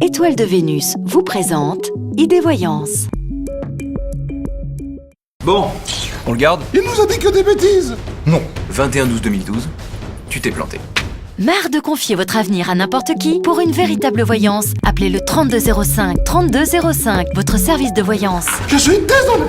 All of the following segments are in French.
Étoile de Vénus vous présente Idée Voyance. Bon, on le garde? Il nous a dit que des bêtises. Non. 21/12/2012, tu t'es planté. Marre de confier votre avenir à n'importe qui? Pour une véritable voyance, appelez le 3205. 3205, votre service de voyance. Je suis désolé.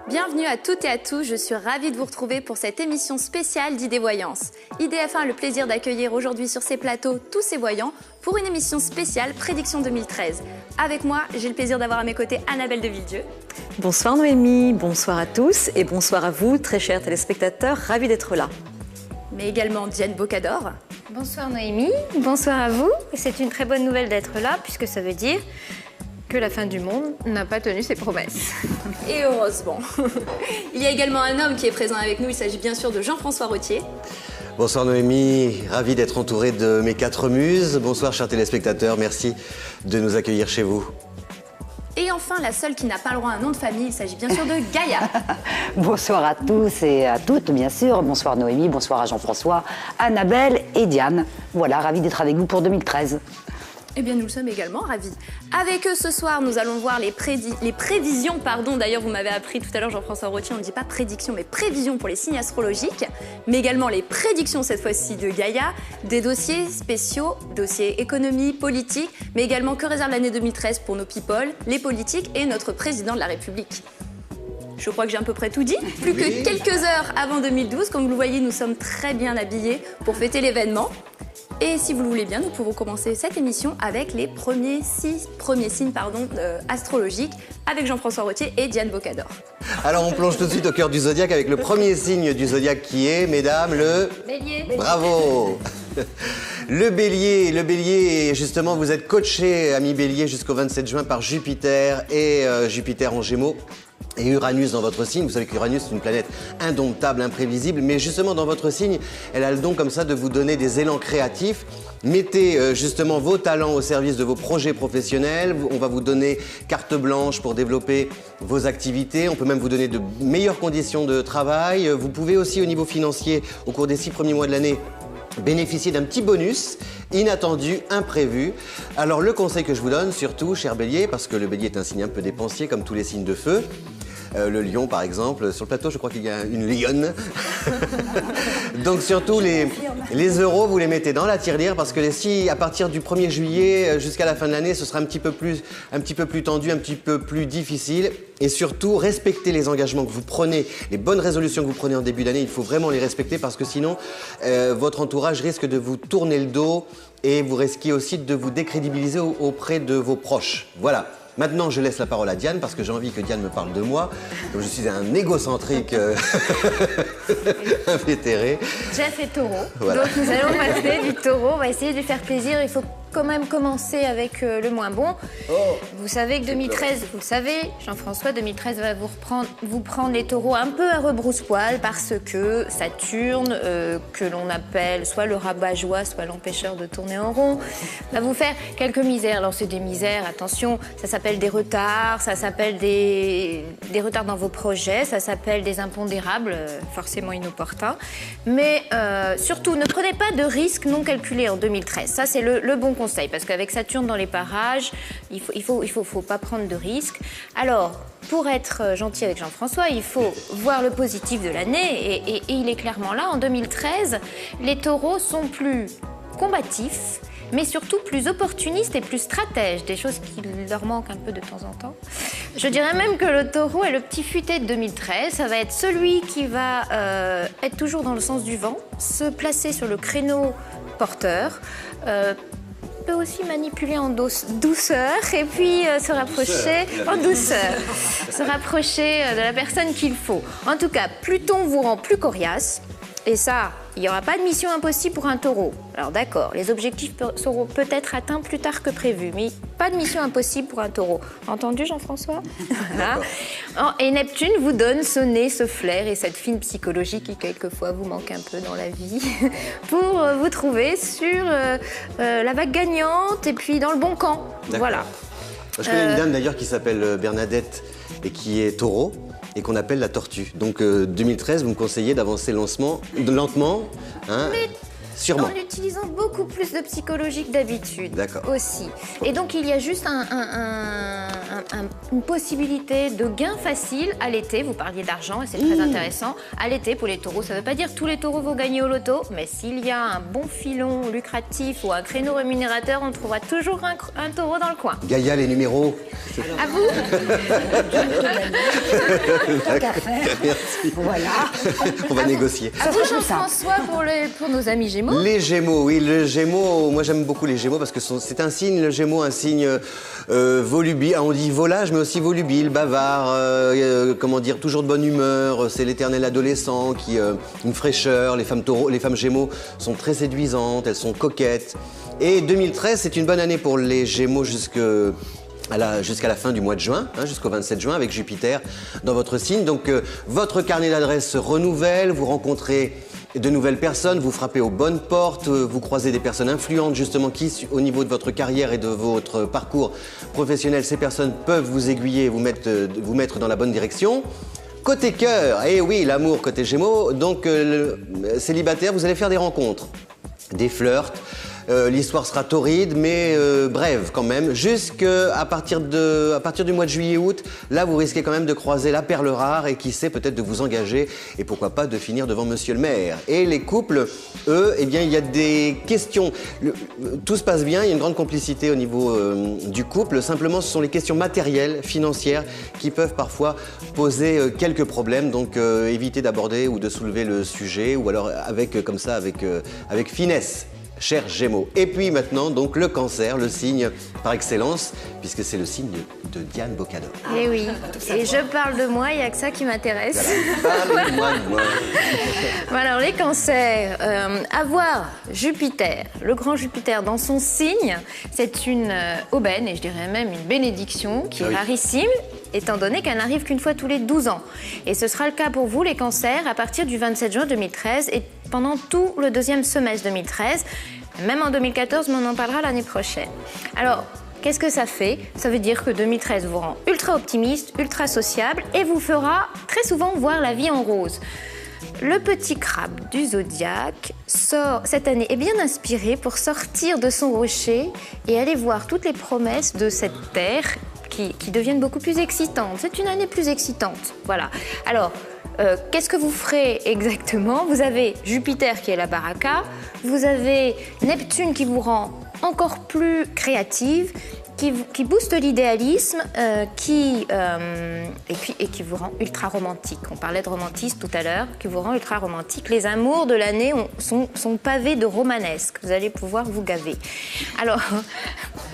Bienvenue à toutes et à tous, je suis ravie de vous retrouver pour cette émission spéciale d'Idée Voyance. IDF1 a le plaisir d'accueillir aujourd'hui sur ses plateaux tous ces voyants pour une émission spéciale Prédiction 2013. Avec moi, j'ai le plaisir d'avoir à mes côtés Annabelle de Villedieu. Bonsoir Noémie, bonsoir à tous et bonsoir à vous, très chers téléspectateurs, ravis d'être là. Mais également Diane Bocador. Bonsoir Noémie, bonsoir à vous. C'est une très bonne nouvelle d'être là puisque ça veut dire que la fin du monde n'a pas tenu ses promesses. Et heureusement. Il y a également un homme qui est présent avec nous, il s'agit bien sûr de Jean-François Rotier. Bonsoir Noémie, ravi d'être entouré de mes 4 muses. Bonsoir chers téléspectateurs, merci de nous accueillir chez vous. Et enfin, la seule qui n'a pas le droit à un nom de famille, il s'agit bien sûr de Gaïa. Bonsoir à tous et à toutes, bien sûr. Bonsoir Noémie, bonsoir à Jean-François, Annabelle et Diane. Voilà, ravi d'être avec vous pour 2013. Eh bien, nous le sommes également ravis. Avec eux, ce soir, nous allons voir les prévisions, D'ailleurs, vous m'avez appris tout à l'heure, Jean-François Rotier, on ne dit pas prédiction, mais prévisions pour les signes astrologiques. Mais également les prédictions, cette fois-ci, de Gaïa. Des dossiers spéciaux, dossiers économie, politique, mais également que réserve l'année 2013 pour nos people, les politiques et notre président de la République. Je crois que j'ai à peu près tout dit. Plus que quelques heures avant 2012, comme vous le voyez, nous sommes très bien habillés pour fêter l'événement. Et si vous le voulez bien, nous pouvons commencer cette émission avec les premiers signes astrologiques avec Jean-François Rotier et Diane Bocador. Alors on plonge tout de suite au cœur du zodiaque avec le premier signe du zodiaque qui est, mesdames, le... Bélier. Bravo. Le bélier, justement, vous êtes coaché, ami bélier, jusqu'au 27 juin par Jupiter et Jupiter en Gémeaux. Et Uranus dans votre signe, vous savez qu'Uranus est une planète indomptable, imprévisible, mais justement dans votre signe, elle a le don comme ça de vous donner des élans créatifs. Mettez justement vos talents au service de vos projets professionnels, on va vous donner carte blanche pour développer vos activités, on peut même vous donner de meilleures conditions de travail. Vous pouvez aussi au niveau financier, au cours des 6 premiers mois de l'année, bénéficier d'un petit bonus inattendu, imprévu. Alors le conseil que je vous donne, surtout, cher bélier, parce que le bélier est un signe un peu dépensier comme tous les signes de feu, le lion par exemple, sur le plateau je crois qu'il y a une lionne. Donc surtout les euros, vous les mettez dans la tirelire parce que si à partir du 1er juillet jusqu'à la fin de l'année, ce sera un petit peu plus tendu, un petit peu plus difficile. Et surtout, respectez les engagements que vous prenez, les bonnes résolutions que vous prenez en début d'année, il faut vraiment les respecter parce que sinon, votre entourage risque de vous tourner le dos et vous risquez aussi de vous décrédibiliser auprès de vos proches. Voilà. Maintenant, je laisse la parole à Diane parce que j'ai envie que Diane me parle de moi. Comme je suis un égocentrique invétéré. Jeff est taureau. Voilà. Donc nous allons passer du taureau, on va essayer de lui faire plaisir. Il faut quand même commencer avec le moins bon. Vous savez que 2013, vous le savez, Jean-François, 2013 va vous prendre les taureaux un peu à rebrousse-poil parce que Saturne, que l'on appelle soit le rabat-joie, soit l'empêcheur de tourner en rond, va vous faire quelques misères. Alors c'est des misères, attention, ça s'appelle des retards, ça s'appelle des retards dans vos projets, ça s'appelle des impondérables, forcément inopportuns. Mais surtout, ne prenez pas de risques non calculés en 2013. Ça, c'est le bon conseil, parce qu'avec Saturne dans les parages, il faut pas prendre de risques. Alors, pour être gentil avec Jean-François, il faut voir le positif de l'année, et il est clairement là. En 2013, les taureaux sont plus combatifs, mais surtout plus opportunistes et plus stratèges, des choses qui leur manquent un peu de temps en temps. Je dirais même que le taureau est le petit futé de 2013. Ça va être celui qui va être toujours dans le sens du vent, se placer sur le créneau porteur, peut aussi manipuler en douceur et puis se rapprocher en douceur, se rapprocher de la personne qu'il faut. En tout cas, Pluton vous rend plus coriace. Et ça, il n'y aura pas de mission impossible pour un taureau. Alors d'accord, les objectifs seront peut-être atteints plus tard que prévu, mais pas de mission impossible pour un taureau. Entendu, Jean-François? Voilà. Et Neptune vous donne ce nez, ce flair et cette fine psychologie qui quelquefois vous manque un peu dans la vie pour vous trouver sur la vague gagnante et puis dans le bon camp. Voilà. Je connais une dame d'ailleurs qui s'appelle Bernadette et qui est taureau et qu'on appelle la tortue. Donc 2013, vous me conseillez d'avancer lentement, hein, sûrement. En utilisant beaucoup plus de psychologie que d'habitude. D'accord. Aussi. Et donc il y a juste une possibilité de gain facile à l'été. Vous parliez d'argent et c'est très intéressant. À l'été pour les taureaux, ça ne veut pas dire que tous les taureaux vont gagner au loto, mais s'il y a un bon filon lucratif ou un créneau rémunérateur, on trouvera toujours un taureau dans le coin. Gaïa, les numéros. À vous. Merci. Voilà. On va négocier. À vous Jean-François pour nos amis Gémeaux. Les Gémeaux, oui, le Gémeaux, moi j'aime beaucoup les Gémeaux parce que c'est un signe, le Gémeaux, un signe volubile, on dit volage mais aussi volubile, bavard, comment dire, toujours de bonne humeur, c'est l'éternel adolescent qui, une fraîcheur, les femmes Gémeaux sont très séduisantes, elles sont coquettes. Et 2013, c'est une bonne année pour les Gémeaux jusqu'à la fin du mois de juin, hein, jusqu'au 27 juin avec Jupiter dans votre signe. Donc votre carnet d'adresses se renouvelle, vous rencontrez de nouvelles personnes, vous frappez aux bonnes portes, vous croisez des personnes influentes justement qui, au niveau de votre carrière et de votre parcours professionnel, ces personnes peuvent vous aiguiller et vous mettre dans la bonne direction. Côté cœur, et oui, l'amour côté Gémeaux, donc célibataire, vous allez faire des rencontres, des flirts. L'histoire sera torride, mais brève quand même. Jusqu'à partir du mois de juillet-août, là, vous risquez quand même de croiser la perle rare et qui sait peut-être de vous engager et pourquoi pas de finir devant Monsieur le maire. Et les couples, eux, eh bien, il y a des questions. Tout se passe bien, il y a une grande complicité au niveau du couple. Simplement, ce sont les questions matérielles, financières, qui peuvent parfois poser quelques problèmes. Donc, évitez d'aborder ou de soulever le sujet, ou alors avec finesse. Chers Gémeaux. Et puis maintenant, donc, le Cancer, le signe par excellence, puisque c'est le signe de Diane Bocador. Eh oui, et je parle de moi, il n'y a que ça qui m'intéresse. Parlez-moi de moi. Alors, les Cancers, avoir Jupiter, le grand Jupiter dans son signe, c'est une aubaine, et je dirais même une bénédiction, qui est rarissime, étant donné qu'elle n'arrive qu'une fois tous les 12 ans. Et ce sera le cas pour vous, les Cancers, à partir du 27 juin 2013 et pendant tout le deuxième semestre 2013, même en 2014, mais on en parlera l'année prochaine. Alors, qu'est-ce que ça fait? Ça veut dire que 2013 vous rend ultra optimiste, ultra sociable et vous fera très souvent voir la vie en rose. Le petit crabe du zodiaque sort cette année est bien inspiré pour sortir de son rocher et aller voir toutes les promesses de cette terre qui deviennent beaucoup plus excitantes. C'est une année plus excitante. Voilà. Alors, qu'est-ce que vous ferez exactement? Vous avez Jupiter qui est la baraka, vous avez Neptune qui vous rend encore plus créative, qui booste l'idéalisme, et qui vous rend ultra romantique. On parlait de romantisme tout à l'heure, qui vous rend ultra romantique. Les amours de l'année sont pavés de romanesque. Vous allez pouvoir vous gaver. Alors,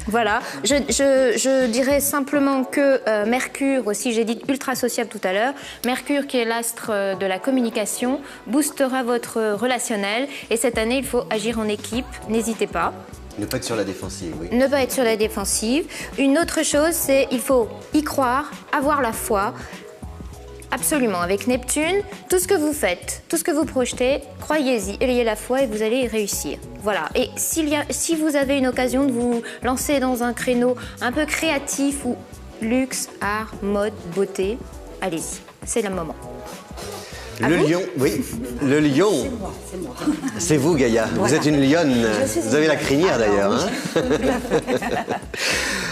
voilà. Je dirais simplement que Mercure, aussi j'ai dit ultra sociable tout à l'heure, Mercure qui est l'astre de la communication, boostera votre relationnel. Et cette année, il faut agir en équipe. N'hésitez pas. Ne pas être sur la défensive, oui. Ne pas être sur la défensive. Une autre chose, c'est il faut y croire, avoir la foi. Absolument. Avec Neptune, tout ce que vous faites, tout ce que vous projetez, croyez-y, ayez la foi et vous allez y réussir. Voilà. Et si vous avez une occasion de vous lancer dans un créneau un peu créatif ou luxe, art, mode, beauté, allez-y. C'est le moment. Le lion, oui, le lion. C'est moi. C'est vous, Gaïa. Voilà. Vous êtes une lionne. Vous avez la crinière d'ailleurs. Oui. Hein.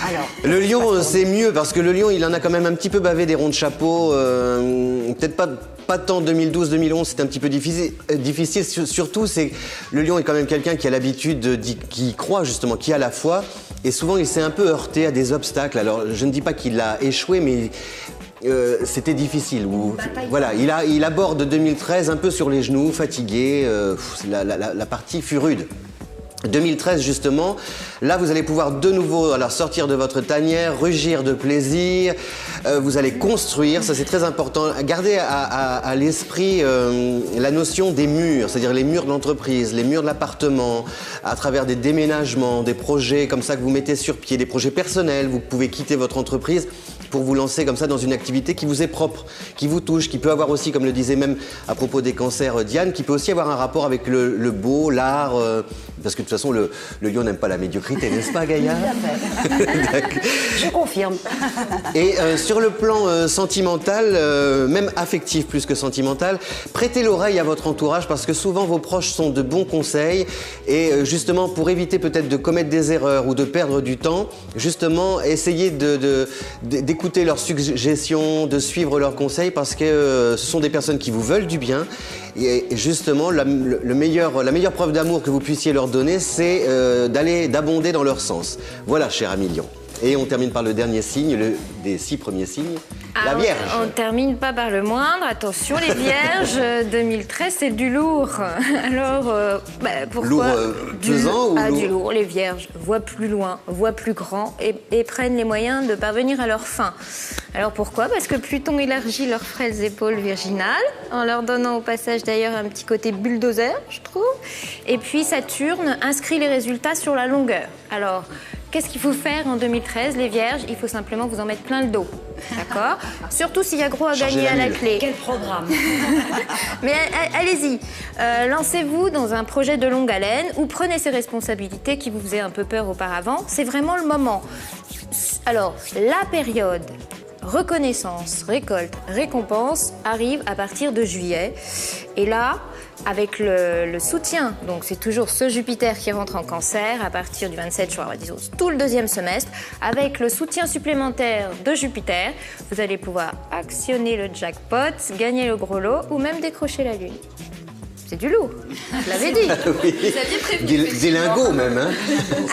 Alors, le lion, c'est mieux parce que le lion, il en a quand même un petit peu bavé des ronds de chapeau. Peut-être pas tant 2012-2011, c'est un petit peu difficile. Surtout, c'est le lion est quand même quelqu'un qui a l'habitude, qui croit justement, qui a la foi. Et souvent, il s'est un peu heurté à des obstacles. Alors, je ne dis pas qu'il a échoué, mais c'était difficile. Voilà, il aborde 2013 un peu sur les genoux, fatigué. La partie fut rude. 2013 justement, là vous allez pouvoir de nouveau sortir de votre tanière, rugir de plaisir, vous allez construire, ça c'est très important. Gardez à l'esprit la notion des murs, c'est-à-dire les murs de l'entreprise, les murs de l'appartement, à travers des déménagements, des projets comme ça que vous mettez sur pied, des projets personnels, vous pouvez quitter votre entreprise pour vous lancer comme ça dans une activité qui vous est propre, qui vous touche, qui peut avoir aussi, comme le disait même à propos des cancers Diane, qui peut aussi avoir un rapport avec le beau, l'art, parce que toute façon, le lion n'aime pas la médiocrité, n'est-ce pas, Gaïa? Je confirme. Et sur le plan sentimental, même affectif plus que sentimental, prêtez l'oreille à votre entourage parce que souvent vos proches sont de bons conseils et justement pour éviter peut-être de commettre des erreurs ou de perdre du temps, justement essayez d'écouter leurs suggestions, de suivre leurs conseils parce que ce sont des personnes qui vous veulent du bien. Et justement, la meilleure preuve d'amour que vous puissiez leur donner, c'est d'abonder dans leur sens. Voilà, cher ami Lion. Et on termine par le dernier signe, des 6 premiers signes, la Vierge. On ne termine pas par le moindre. Attention, les Vierges, 2013, c'est du lourd. Alors, pourquoi Lourd pesant ou lourd du lourd. Les Vierges voient plus loin, voient plus grand et prennent les moyens de parvenir à leur fin. Alors pourquoi? Parce que Pluton élargit leurs frêles épaules virginales, en leur donnant au passage d'ailleurs un petit côté bulldozer, je trouve. Et puis Saturne inscrit les résultats sur la longueur. Alors, qu'est-ce qu'il faut faire en 2013, les Vierges? Il faut simplement vous en mettre plein le dos, d'accord? Surtout s'il y a gros à gagner à la clé. Quel programme? Mais allez-y, lancez-vous dans un projet de longue haleine ou prenez ces responsabilités qui vous faisaient un peu peur auparavant. C'est vraiment le moment. Alors, la période reconnaissance, récolte, récompense arrive à partir de juillet. Et là, avec le soutien, donc c'est toujours ce Jupiter qui rentre en Cancer à partir du 27 juin, disons tout le deuxième semestre, avec le soutien supplémentaire de Jupiter, vous allez pouvoir actionner le jackpot, gagner le gros lot ou même décrocher la Lune. C'est du lourd, je l'avais dit. Oui. Vous aviez prévenu. Des lingots même, hein.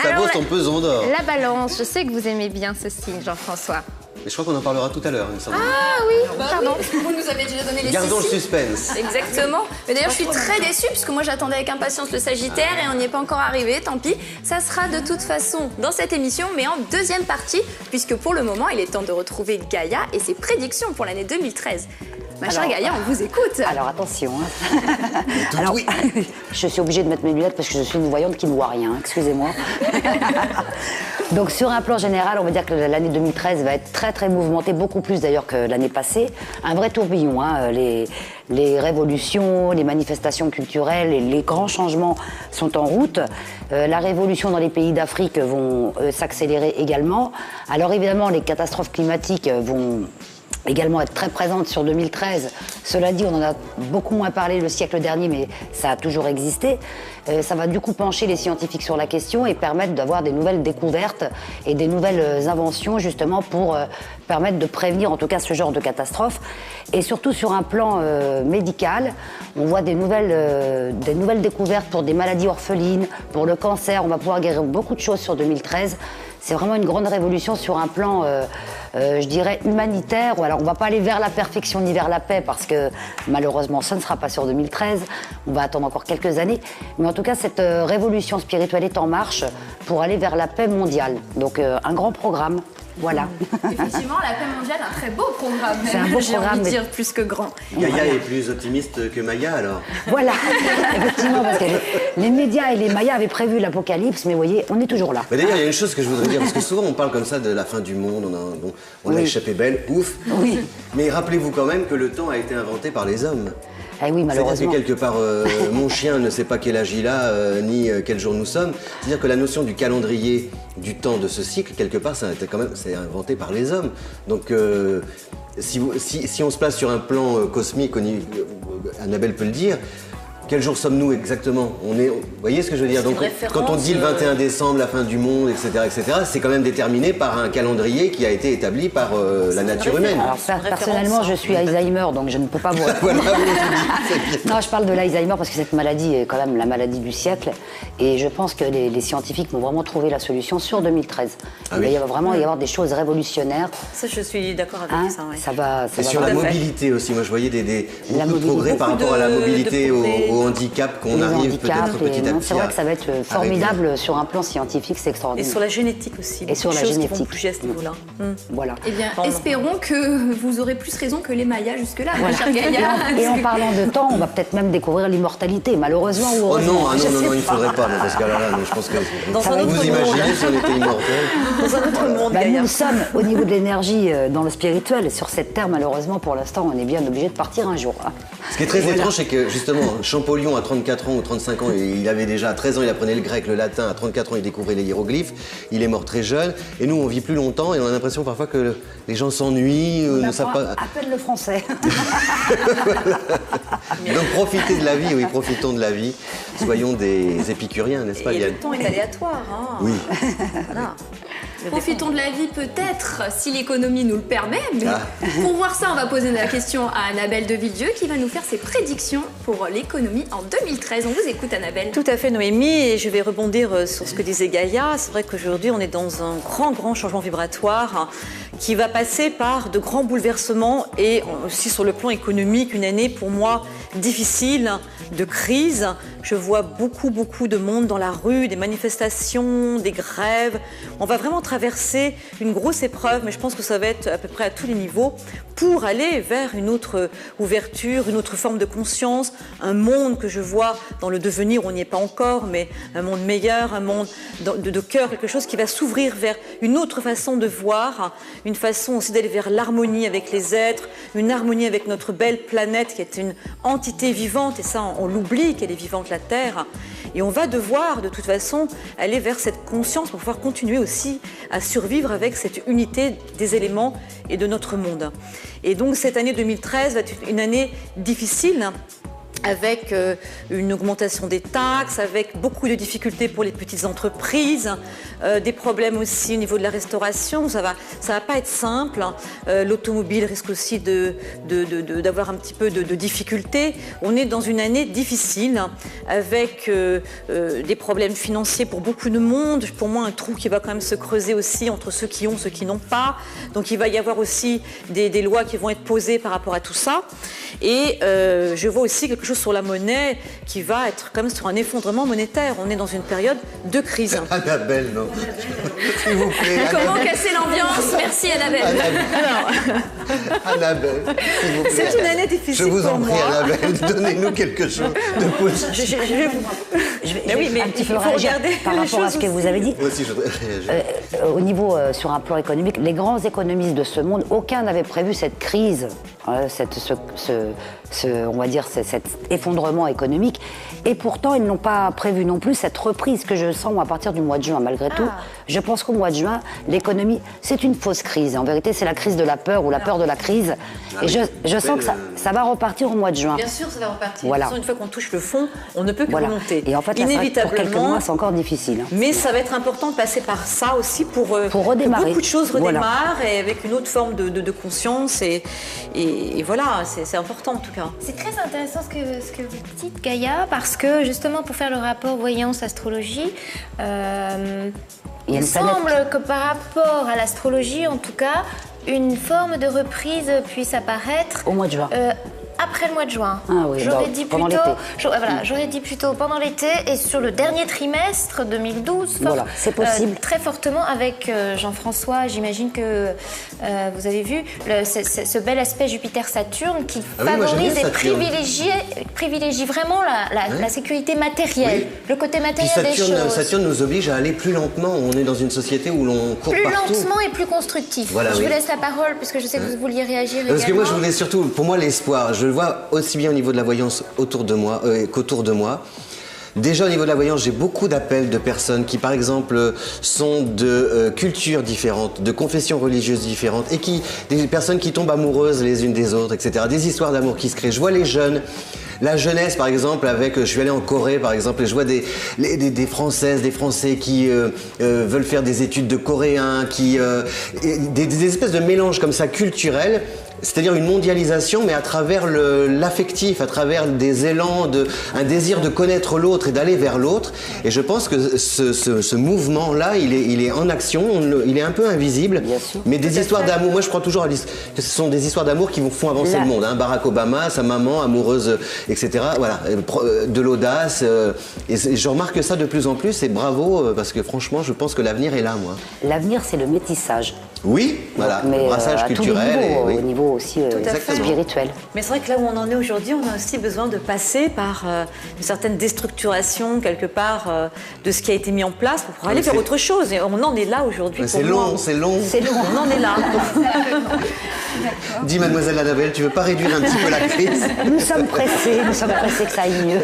Ça vaut son pesant d'or. La Balance, je sais que vous aimez bien ce signe, Jean-François. Mais je crois qu'on en parlera tout à l'heure, il me semble. Ah oui, pardon, vous nous avez déjà donné les Gardons le 6 signes. suspense. Exactement. Mais d'ailleurs, je suis très déçue puisque moi j'attendais avec impatience le Sagittaire et on n'y est pas encore arrivé, tant pis. Ça sera de toute façon dans cette émission, mais en deuxième partie, puisque pour le moment, il est temps de retrouver Gaïa et ses prédictions pour l'année 2013. Ma chère Gaïa, on vous écoute. Alors attention. Alors, oui. Je suis obligée de mettre mes lunettes parce que je suis une voyante qui ne voit rien. Excusez-moi. Donc sur un plan général, on va dire que l'année 2013 va être très très mouvementée, beaucoup plus d'ailleurs que l'année passée. Un vrai tourbillon, hein. Les révolutions, les manifestations culturelles, les grands changements sont en route. La révolution dans les pays d'Afrique vont s'accélérer également. Alors évidemment, les catastrophes climatiques vont également être très présente sur 2013. Cela dit, on en a beaucoup moins parlé le siècle dernier, mais ça a toujours existé. Ça va du coup pencher les scientifiques sur la question et permettre d'avoir des nouvelles découvertes et des nouvelles inventions justement pour permettre de prévenir en tout cas ce genre de catastrophe. Et surtout sur un plan médical, on voit des nouvelles découvertes pour des maladies orphelines, pour le cancer. On va pouvoir guérir beaucoup de choses sur 2013. C'est vraiment une grande révolution sur un plan, je dirais, humanitaire. Alors, on ne va pas aller vers la perfection ni vers la paix parce que malheureusement, ça ne sera pas sur 2013. On va attendre encore quelques années. Mais en tout cas, cette révolution spirituelle est en marche pour aller vers la paix mondiale. Donc, un grand programme. Voilà. Effectivement, la paix mondiale, un très beau programme. C'est un beau J'ai programme, envie de mais- dire plus que grand. Gaïa est plus optimiste que Maya alors. Voilà, effectivement, parce que les médias et les Mayas avaient prévu l'apocalypse, mais vous voyez, on est toujours là. Mais d'ailleurs, il y a une chose que je voudrais dire, parce que souvent on parle comme ça de la fin du monde, on a échappé belle, ouf. Oui. Mais rappelez-vous quand même que le temps a été inventé par les hommes. Eh oui, C'est-à-dire malheureusement. que quelque part, mon chien ne sait pas quel âge il a, ni quel jour nous sommes. C'est-à-dire que la notion du calendrier, du temps de ce cycle, quelque part, ça a été quand même, c'est inventé par les hommes. Donc, si on se place sur un plan cosmique, Annabelle peut le dire, quel jour sommes-nous exactement? Vous voyez ce que je veux dire? Donc, quand on dit le 21 décembre, la fin du monde, etc., c'est quand même déterminé par un calendrier qui a été établi par la nature humaine. Alors, personnellement, je suis Alzheimer, donc je ne peux pas vous répondre. Voilà, vous Non, je parle de l'Alzheimer parce que cette maladie est quand même la maladie du siècle. Et je pense que les scientifiques vont vraiment trouver la solution sur 2013. Ah Il va oui. y avoir vraiment y avoir des choses révolutionnaires. Ça, je suis d'accord avec Hein. ça. Ouais. Ça va Et sur vraiment- la mobilité aussi, moi je voyais beaucoup de mobilité. progrès par Beaucoup rapport à la de mobilité, progrès. au handicap qu'on les arrive handicaps, peut-être petit à non, petit. c'est vrai que ça va être formidable sur un plan scientifique, c'est Et extraordinaire. sur la génétique aussi. Et sur Beaucoup la de choses qui vont génétique. bouger à ce niveau-là. Voilà. Eh bien, Pardon. espérons que vous aurez plus raison que les Mayas jusque-là, ma chère Gaïa. Et en parlant de temps, on va peut-être même découvrir l'immortalité, malheureusement ou Oh heureusement. non, Je sais il ne pas. faudrait pas, non, parce que alors là, non, je pense que Dans un autre vous monde. imaginez si on était immortel. Dans un autre monde, Bah, Gaïa. nous sommes au niveau de l'énergie dans le spirituel. Et sur cette terre, malheureusement, pour l'instant, on est bien obligé de partir un jour. Hein. Ce qui est très étrange, c'est que justement, Champollion à 34 ans ou 35 ans, il avait déjà à 13 ans, il apprenait le grec, le latin, à 34 ans, il découvrait les hiéroglyphes, il est mort très jeune, et nous, on vit plus longtemps, et on a l'impression parfois que les gens s'ennuient, ne savent pas... À peine le français. Donc profitez de la vie, oui, profitons de la vie, soyons des épicuriens, n'est-ce pas, Et Yann? le temps est aléatoire. Hein. Oui. Voilà. Profitons de la vie peut-être, si l'économie nous le permet. Mais pour voir ça, on va poser la question à Annabelle de Villedieu qui va nous faire ses prédictions pour l'économie en 2013. On vous écoute, Annabelle. Tout à fait, Noémie, et je vais rebondir sur ce que disait Gaïa. C'est vrai qu'aujourd'hui, on est dans un grand changement vibratoire qui va passer par de grands bouleversements et aussi sur le plan économique, une année pour moi difficile, de crise. Je vois beaucoup de monde dans la rue, des manifestations, des grèves. On va vraiment traverser une grosse épreuve, mais je pense que ça va être à peu près à tous les niveaux pour aller vers une autre ouverture, une autre forme de conscience, un monde que je vois dans le devenir, on n'y est pas encore, mais un monde meilleur, un monde de cœur, quelque chose qui va s'ouvrir vers une autre façon de voir, une façon aussi d'aller vers l'harmonie avec les êtres, une harmonie avec notre belle planète qui est une entité vivante, et ça on l'oublie qu'elle est vivante, la Terre, et on va devoir de toute façon aller vers cette conscience pour pouvoir continuer aussi à survivre avec cette unité des éléments et de notre monde. Et donc cette année 2013 va être une année difficile, avec une augmentation des taxes, avec beaucoup de difficultés pour les petites entreprises, des problèmes aussi au niveau de la restauration. Ça va pas être simple. L'automobile risque aussi d'avoir un petit peu de difficultés. On est dans une année difficile, avec des problèmes financiers pour beaucoup de monde. Pour moi, un trou qui va quand même se creuser aussi entre ceux qui ont, ceux qui n'ont pas. Donc il va y avoir aussi des lois qui vont être posées par rapport à tout ça. Et je vois aussi quelque chose sur la monnaie qui va être comme sur un effondrement monétaire. On est dans une période de crise. Annabelle, non. S'il vous plaît. Comment casser l'ambiance? Merci, Annabelle. Annabelle, s'il vous plaît. C'est une année difficile Je vous en pour prie, moi. Annabelle, donnez-nous quelque chose de positif. Mais oui, mais un petit il peu faut réagir regarder par les rapport à choses ce que vous aussi. avez dit. Moi aussi, je voudrais réagir. Au niveau, sur un plan économique, les grands économistes de ce monde, aucun n'avait prévu cette crise, on va dire cet effondrement économique. Et pourtant, ils n'ont pas prévu non plus cette reprise que je sens à partir du mois de juin, malgré tout. Je pense qu'au mois de juin, l'économie, c'est une fausse crise. En vérité, c'est la crise de la peur ou la peur de la crise. Et je sens que ça va repartir au mois de juin. Bien sûr, ça va repartir. Voilà. Une fois qu'on touche le fond, on ne peut que Voilà. remonter. Et en fait, là, c'est vrai que pour quelques mois, c'est encore difficile. Hein. Mais ça va être important de passer par ça aussi pour redémarrer. que beaucoup de choses Voilà. redémarrent et avec une autre forme de conscience. Et voilà, c'est important en tout cas. C'est très intéressant ce que vous dites, Gaïa, parce que justement, pour faire le rapport voyance-astrologie, il semble que par rapport à l'astrologie, en tout cas, une forme de reprise puisse apparaître Au mois de juin. après le mois de juin. Ah oui, j'aurais bah, dit pendant plutôt, l'été. j'aurais dit plutôt pendant l'été et sur le dernier trimestre 2012. Voilà, c'est possible. Très fortement avec Jean-François, j'imagine que vous avez vu ce bel aspect Jupiter-Saturne qui Ah oui, moi, j'aime favorise bien et privilégie vraiment la sécurité matérielle, Oui. le côté Puis matériel des choses. Saturne nous oblige à aller plus lentement. On est dans une société où l'on court Plus partout. lentement et plus constructif. Voilà, je oui. vous laisse la parole puisque je sais que vous vouliez réagir Parce que également. moi, je voulais surtout, pour moi, l'espoir. Je le vois aussi bien au niveau de la voyance autour de moi qu'autour de moi. Déjà au niveau de la voyance, j'ai beaucoup d'appels de personnes qui, par exemple, sont de cultures différentes, de confessions religieuses différentes, et des personnes qui tombent amoureuses les unes des autres, etc. Des histoires d'amour qui se créent. Je vois les jeunes. La jeunesse, par exemple, je suis allé en Corée, par exemple, et je vois des Françaises, des Français qui veulent faire des études de coréen, des espèces de mélanges comme ça culturels. C'est-à-dire une mondialisation, mais à travers l'affectif, à travers des élans, un désir de connaître l'autre et d'aller vers l'autre. Et je pense que ce mouvement-là, il est en action, il est un peu invisible. Bien sûr. Mais des histoires d'amour, moi je crois toujours que ce sont des histoires d'amour qui font avancer le monde. Hein. Barack Obama, sa maman, amoureuse, etc. Voilà, de l'audace. Et je remarque ça de plus en plus, et bravo, parce que franchement, je pense que l'avenir est là, moi. L'avenir, c'est le métissage. Oui, voilà, Mais, le brassage à tous les culturel. niveaux, Oui. au niveau aussi spirituel. Mais c'est vrai que là où on en est aujourd'hui, on a aussi besoin de passer par une certaine déstructuration quelque part de ce qui a été mis en place pour aller vers autre chose. Et on en est là aujourd'hui. Mais c'est long, c'est long. C'est long. On en est là. Dis mademoiselle Annabelle, tu veux pas réduire un petit peu la crise? Nous sommes pressés que ça aille mieux.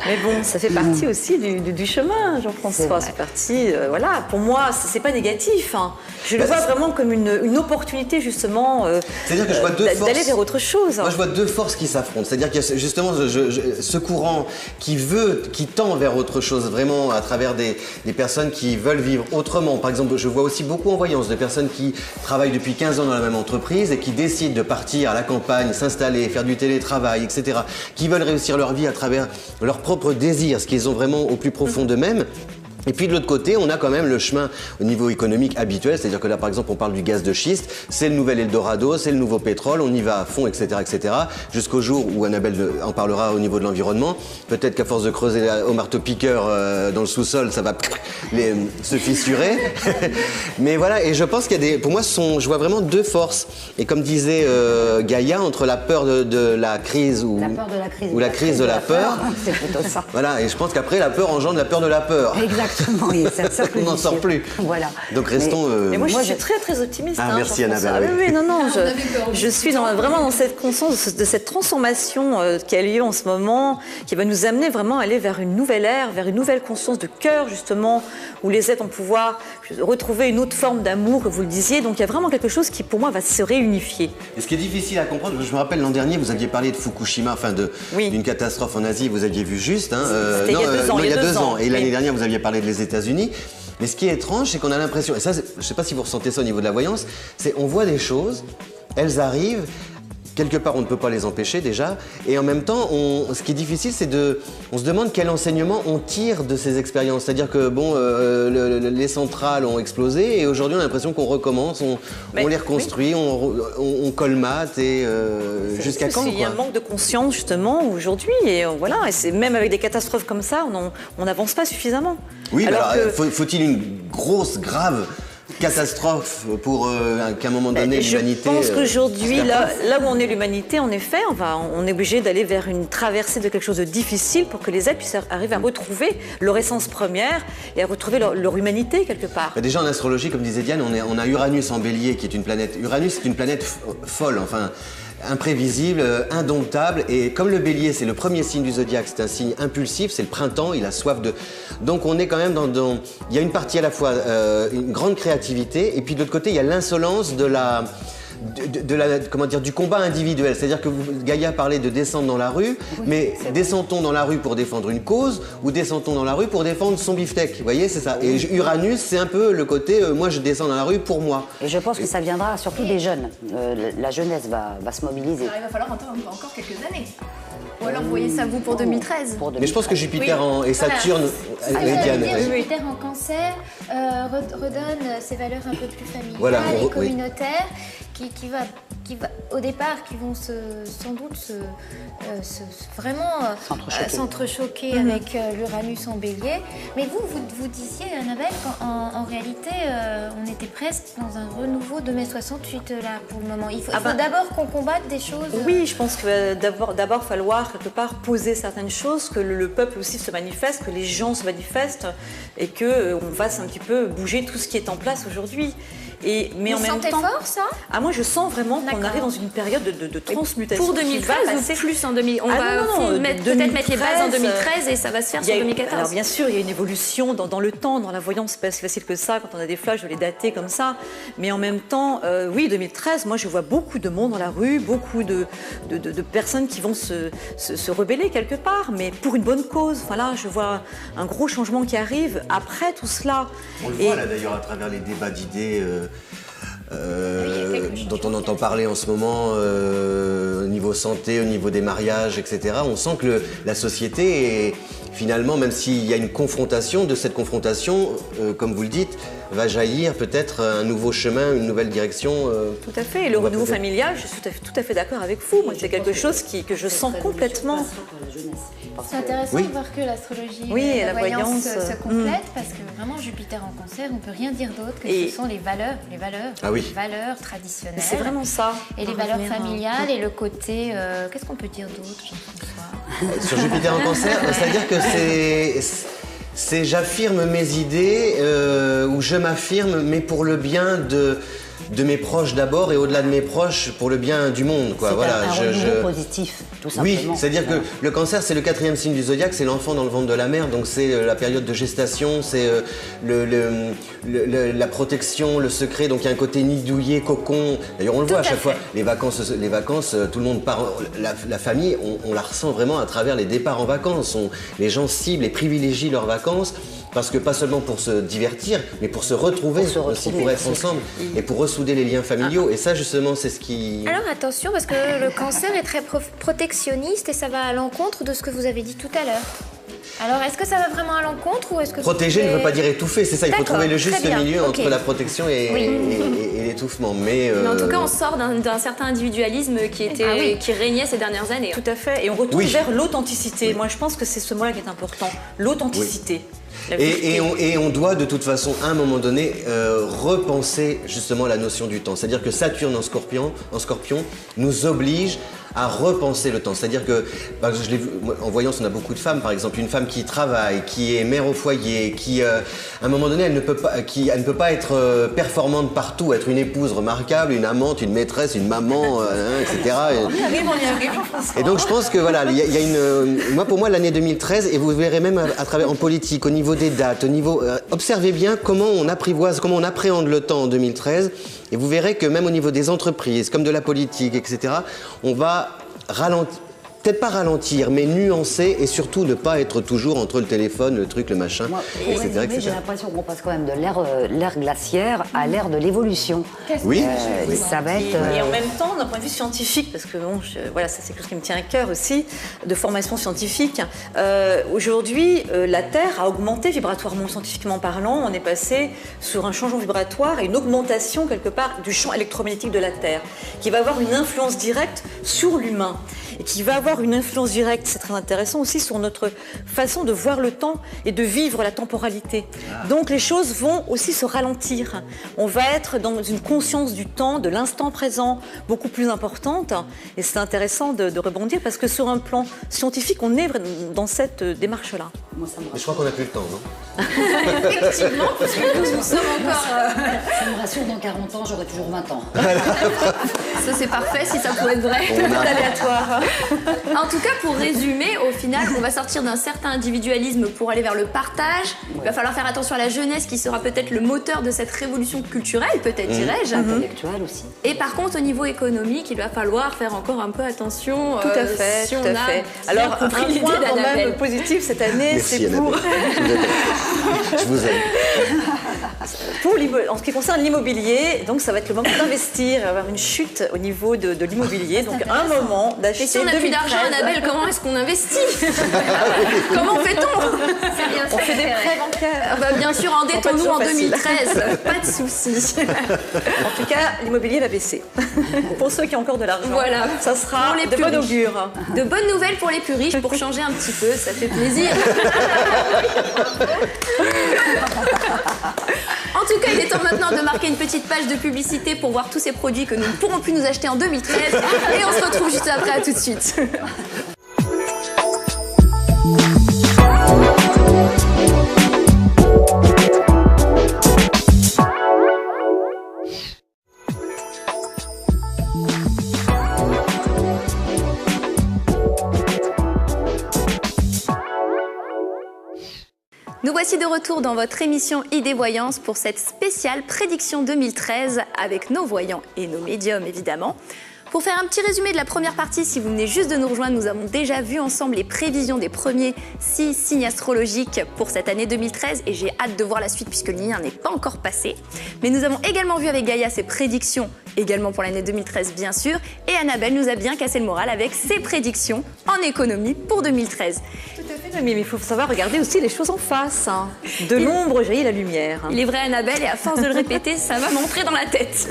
Mais bon, ça fait partie aussi du chemin, Jean-François. C'est parti, voilà. Pour moi, c'est pas négatif. Hein. Je le vois vraiment comme une opportunité, justement, c'est-à-dire que je vois deux forces. D'aller vers autre chose. Moi, je vois deux forces qui s'affrontent. C'est-à-dire qu'il y a justement ce courant qui tend vers autre chose, vraiment, à travers des personnes qui veulent vivre autrement. Par exemple, je vois aussi beaucoup en voyance de personnes qui travaillent depuis 15 ans dans la même entreprise et qui décident de partir à la campagne, s'installer, faire du télétravail, etc. Qui veulent réussir leur vie à travers leurs propres désirs, ce qu'ils ont vraiment au plus profond d'eux-mêmes. Et puis de l'autre côté, on a quand même le chemin au niveau économique habituel, c'est-à-dire que là, par exemple, on parle du gaz de schiste, c'est le nouvel Eldorado, c'est le nouveau pétrole, on y va à fond, etc., etc., jusqu'au jour où Annabelle en parlera au niveau de l'environnement. Peut-être qu'à force de creuser au marteau-piqueur dans le sous-sol, ça va se fissurer. Mais voilà, et je pense qu'il y a des... Pour moi, je vois vraiment deux forces. Et comme disait Gaïa, entre la peur de la crise ou la crise de la peur. C'est plutôt ça. Voilà, et je pense qu'après, la peur engendre la peur de la peur. Exactement. On n'en sort plus. Voilà. Donc restons. Mais moi, je suis très très optimiste. Ah, hein, merci Annabelle. Oui, non, je suis vraiment dans cette conscience de cette transformation qui a lieu en ce moment, qui va nous amener vraiment à aller vers une nouvelle ère, vers une nouvelle conscience de cœur, justement, où les êtres vont pouvoir retrouver une autre forme d'amour, que vous le disiez. Donc il y a vraiment quelque chose qui, pour moi, va se réunifier. Et ce qui est difficile à comprendre, je me rappelle l'an dernier, vous aviez parlé de Fukushima, enfin d'une catastrophe en Asie, vous aviez vu juste. Hein, C'était il y a 2 ans. Et l'année dernière, vous aviez parlé des États-Unis. Mais ce qui est étrange, c'est qu'on a l'impression, et ça, je ne sais pas si vous ressentez ça au niveau de la voyance, c'est on voit des choses, elles arrivent, quelque part on ne peut pas les empêcher déjà, et en même temps, ce qui est difficile, c'est on se demande quel enseignement on tire de ces expériences. C'est-à-dire que bon, les centrales ont explosé, et aujourd'hui on a l'impression qu'on recommence, on les reconstruit, on colmate, et jusqu'à quand? Il y a un manque de conscience justement aujourd'hui, et voilà, et c'est même avec des catastrophes comme ça, on n'avance pas suffisamment. Oui, alors faut-il une grosse, grave catastrophe pour qu'à un moment donné l'humanité... Je pense qu'aujourd'hui, là où on est l'humanité, en effet, on est obligé d'aller vers une traversée de quelque chose de difficile pour que les êtres puissent arriver à retrouver leur essence première et à retrouver leur humanité quelque part. Déjà en astrologie, comme disait Diane, on a Uranus en Bélier qui est une planète... Uranus c'est une planète folle, enfin... imprévisible, indomptable, et comme le Bélier c'est le premier signe du zodiaque, c'est un signe impulsif, c'est le printemps, il a soif de... Donc on est quand même il y a une partie à la fois une grande créativité, et puis de l'autre côté il y a l'insolence du combat individuel. C'est-à-dire que Gaïa parlait de descendre dans la rue, mais descendons dans la rue pour défendre une cause, ou descendons dans la rue pour défendre son beefsteak. Vous voyez, c'est ça. Et Uranus, c'est un peu le côté, moi je descends dans la rue pour moi. Et je pense que ça viendra surtout des jeunes. La jeunesse va se mobiliser. Alors, il va falloir attendre encore quelques années. Ou alors vous voyez ça vous pour 2013. Mais je pense que Jupiter et Saturne... Jupiter en cancer redonne ses valeurs un peu plus familiales et communautaires qui va, au départ, qui vont sans doute vraiment s'entrechoquer avec l'Uranus en Bélier. Mais vous disiez, Annabelle, qu'en réalité, on était presque dans un renouveau de mai 68 là pour le moment. Il faut d'abord qu'on combatte des choses. Oui, je pense qu'il va d'abord falloir quelque part poser certaines choses, que le peuple aussi se manifeste, que les gens se manifestent et qu'on fasse un petit peu bouger tout ce qui est en place aujourd'hui. Mais en même temps, fort ça? Moi je sens vraiment qu'on arrive dans une période de transmutation. Pour 2013 ou plus en 2000? On va peut-être mettre les bases en 2013 et ça va se faire sur 2014. Alors bien sûr, il y a une évolution dans le temps, dans la voyance, c'est pas si facile que ça quand on a des flashs de les dater comme ça. Mais en même temps, oui, 2013, moi je vois beaucoup de monde dans la rue, beaucoup de personnes qui vont se rebeller quelque part, mais pour une bonne cause. Voilà, je vois un gros changement qui arrive après tout cela. On le voit là d'ailleurs à travers les débats d'idées. Dont on entend parler en ce moment au niveau santé, au niveau des mariages, etc. On sent que la société est finalement, même s'il y a une confrontation, de cette confrontation, comme vous le dites, va jaillir peut-être un nouveau chemin, une nouvelle direction. Tout à fait, et le renouveau familial, je suis tout à fait d'accord avec vous. Moi, c'est quelque chose que je sens complètement. C'est intéressant de voir que l'astrologie et la voyance se complètent parce que vraiment Jupiter en cancer, on ne peut rien dire d'autre que ce sont les valeurs traditionnelles. C'est vraiment ça. Et les valeurs familiales et le côté... qu'est-ce qu'on peut dire d'autre, Jean-François? Sur Jupiter en cancer, c'est-à-dire que c'est j'affirme mes idées ou je m'affirme, mais pour le bien de mes proches d'abord et au-delà de mes proches pour le bien du monde, quoi. Voilà, un renouveau positif, tout simplement. Oui, c'est-à-dire que le cancer, c'est le 4e signe du zodiaque, c'est l'enfant dans le ventre de la mère, donc c'est la période de gestation, c'est la protection, le secret, donc il y a un côté nid douillet, cocon. D'ailleurs, on le voit à chaque fois, les vacances, tout le monde part, la famille, on la ressent vraiment à travers les départs en vacances. Les gens ciblent et privilégient leurs vacances. Parce que pas seulement pour se divertir, mais pour se retrouver aussi, pour être ensemble et pour ressouder les liens familiaux. Et ça, justement, c'est ce qui... Alors attention, parce que le cancer est très protectionniste et ça va à l'encontre de ce que vous avez dit tout à l'heure. Alors, est-ce que ça va vraiment à l'encontre ou est-ce que... Protéger ne veut pas dire étouffer, c'est ça. Il faut trouver le juste milieu entre okay. la protection et l'étouffement. Mais en tout cas, on sort d'un certain individualisme qui régnait ces dernières années. Tout à fait. Et on retourne vers l'authenticité. Moi, je pense que c'est ce mot-là qui est important. L'authenticité. Et on doit de toute façon à un moment donné repenser justement la notion du temps. C'est-à-dire que Saturne en Scorpion nous oblige à repenser le temps. C'est-à-dire que, je l'ai vu, en voyance, on a beaucoup de femmes, par exemple, une femme qui travaille, qui est mère au foyer, qui, à un moment donné, elle ne peut pas être performante partout, être une épouse remarquable, une amante, une maîtresse, une maman, etc. On y arrive, Et donc, je pense que, voilà, il y a une... pour moi, l'année 2013, et vous verrez même à travers, en politique, au niveau des dates, au niveau... observez bien comment on apprivoise, comment on appréhende le temps en 2013, et vous verrez que même au niveau des entreprises, comme de la politique, etc., on va ralentir, peut-être pas ralentir, mais nuancer et surtout ne pas être toujours entre le téléphone, le truc, le machin, etc. J'ai l'impression qu'on passe quand même de l'ère glaciaire à l'ère de l'évolution. Oui. Ça va être... Et en même temps, d'un point de vue scientifique, parce que bon, voilà, ça c'est quelque chose qui me tient à cœur aussi, de formation scientifique. Aujourd'hui, la Terre a augmenté vibratoirement, scientifiquement parlant. On est passé sur un changement vibratoire et une augmentation quelque part du champ électromagnétique de la Terre, qui va avoir une influence directe sur l'humain. Et qui va avoir une influence directe, c'est très intéressant aussi, sur notre façon de voir le temps et de vivre la temporalité. Donc les choses vont aussi se ralentir. On va être dans une conscience du temps, de l'instant présent, beaucoup plus importante. Et c'est intéressant de rebondir parce que sur un plan scientifique, on est dans cette démarche-là. Moi, ça me Je crois qu'on n'a plus le temps, non? Effectivement, parce que nous sommes encore... Ça me rassure, dans 40 ans, j'aurai toujours 20 ans. Ça, c'est parfait si ça pouvait être vrai. C'est aléatoire. En tout cas, pour résumer, au final, on va sortir d'un certain individualisme pour aller vers le partage. Il va falloir faire attention à la jeunesse qui sera peut-être le moteur de cette révolution culturelle, peut-être dirais-je. Intellectuelle aussi. Et par contre, au niveau économique, il va falloir faire encore un peu attention. Tout à fait, si tout on à fait. Alors, un compris l'idée point quand d'Annabelle. même positif cette année, Merci, c'est pour... Je vous aime. En ce qui concerne l'immobilier, donc ça va être le moment d'investir, avoir une chute au niveau de l'immobilier. Donc un moment d'acheter. Et si on n'a plus d'argent, Annabelle, comment est-ce qu'on investit? Comment fait-on? On fait des prêts bancaires. Bien sûr, endettons-nous en facile. 2013, pas de soucis. En tout cas, l'immobilier va baisser. Pour ceux qui ont encore de l'argent, Voilà. ça sera Pour les de plus bon riches. augure. De bonnes nouvelles pour les plus riches, pour changer un petit peu, ça fait plaisir. En tout cas, il est temps maintenant de marquer une petite page de publicité pour voir tous ces produits que nous ne pourrons plus nous acheter en 2013. Et on se retrouve juste après, à tout de suite. Nous voici de retour dans votre émission Idées Voyance pour cette spéciale prédiction 2013 avec nos voyants et nos médiums évidemment. Pour faire un petit résumé de la première partie, si vous venez juste de nous rejoindre, nous avons déjà vu ensemble les prévisions des premiers 6 signes astrologiques pour cette année 2013 et j'ai hâte de voir la suite puisque le lien n'est pas encore passé. Mais nous avons également vu avec Gaïa ses prédictions, également pour l'année 2013 bien sûr, et Annabelle nous a bien cassé le moral avec ses prédictions en économie pour 2013. Tout à fait, mais il faut savoir regarder aussi les choses en face. De l'ombre jaillit la lumière. Il est vrai, Annabelle, et à force de le répéter, ça va m'entrer dans la tête.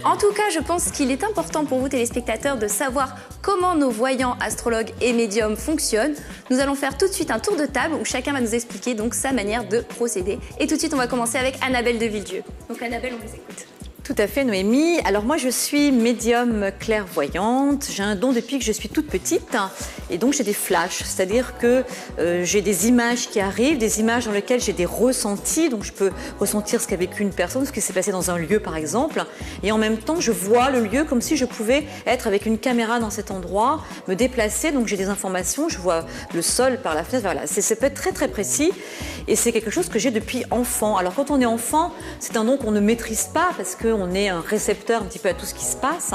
En tout cas, je pense qu'il est important pour vous, téléspectateurs, de savoir comment nos voyants, astrologues et médiums fonctionnent. Nous allons faire tout de suite un tour de table où chacun va nous expliquer donc sa manière de procéder. Et tout de suite, on va commencer avec Annabelle de Villedieu. Donc Annabelle, on vous écoute. Tout à fait, Noémie. Alors moi, je suis médium clairvoyante. J'ai un don depuis que je suis toute petite. Et donc, j'ai des flashs. C'est-à-dire que j'ai des images qui arrivent, des images dans lesquelles j'ai des ressentis. Donc, je peux ressentir ce qu'a vécu une personne, ce qui s'est passé dans un lieu, par exemple. Et en même temps, je vois le lieu comme si je pouvais être avec une caméra dans cet endroit, me déplacer. Donc, j'ai des informations. Je vois le sol par la fenêtre. Voilà. Ça peut être très, très précis. Et c'est quelque chose que j'ai depuis enfant. Alors, quand on est enfant, c'est un don qu'on ne maîtrise pas parce qu'on est un récepteur un petit peu à tout ce qui se passe.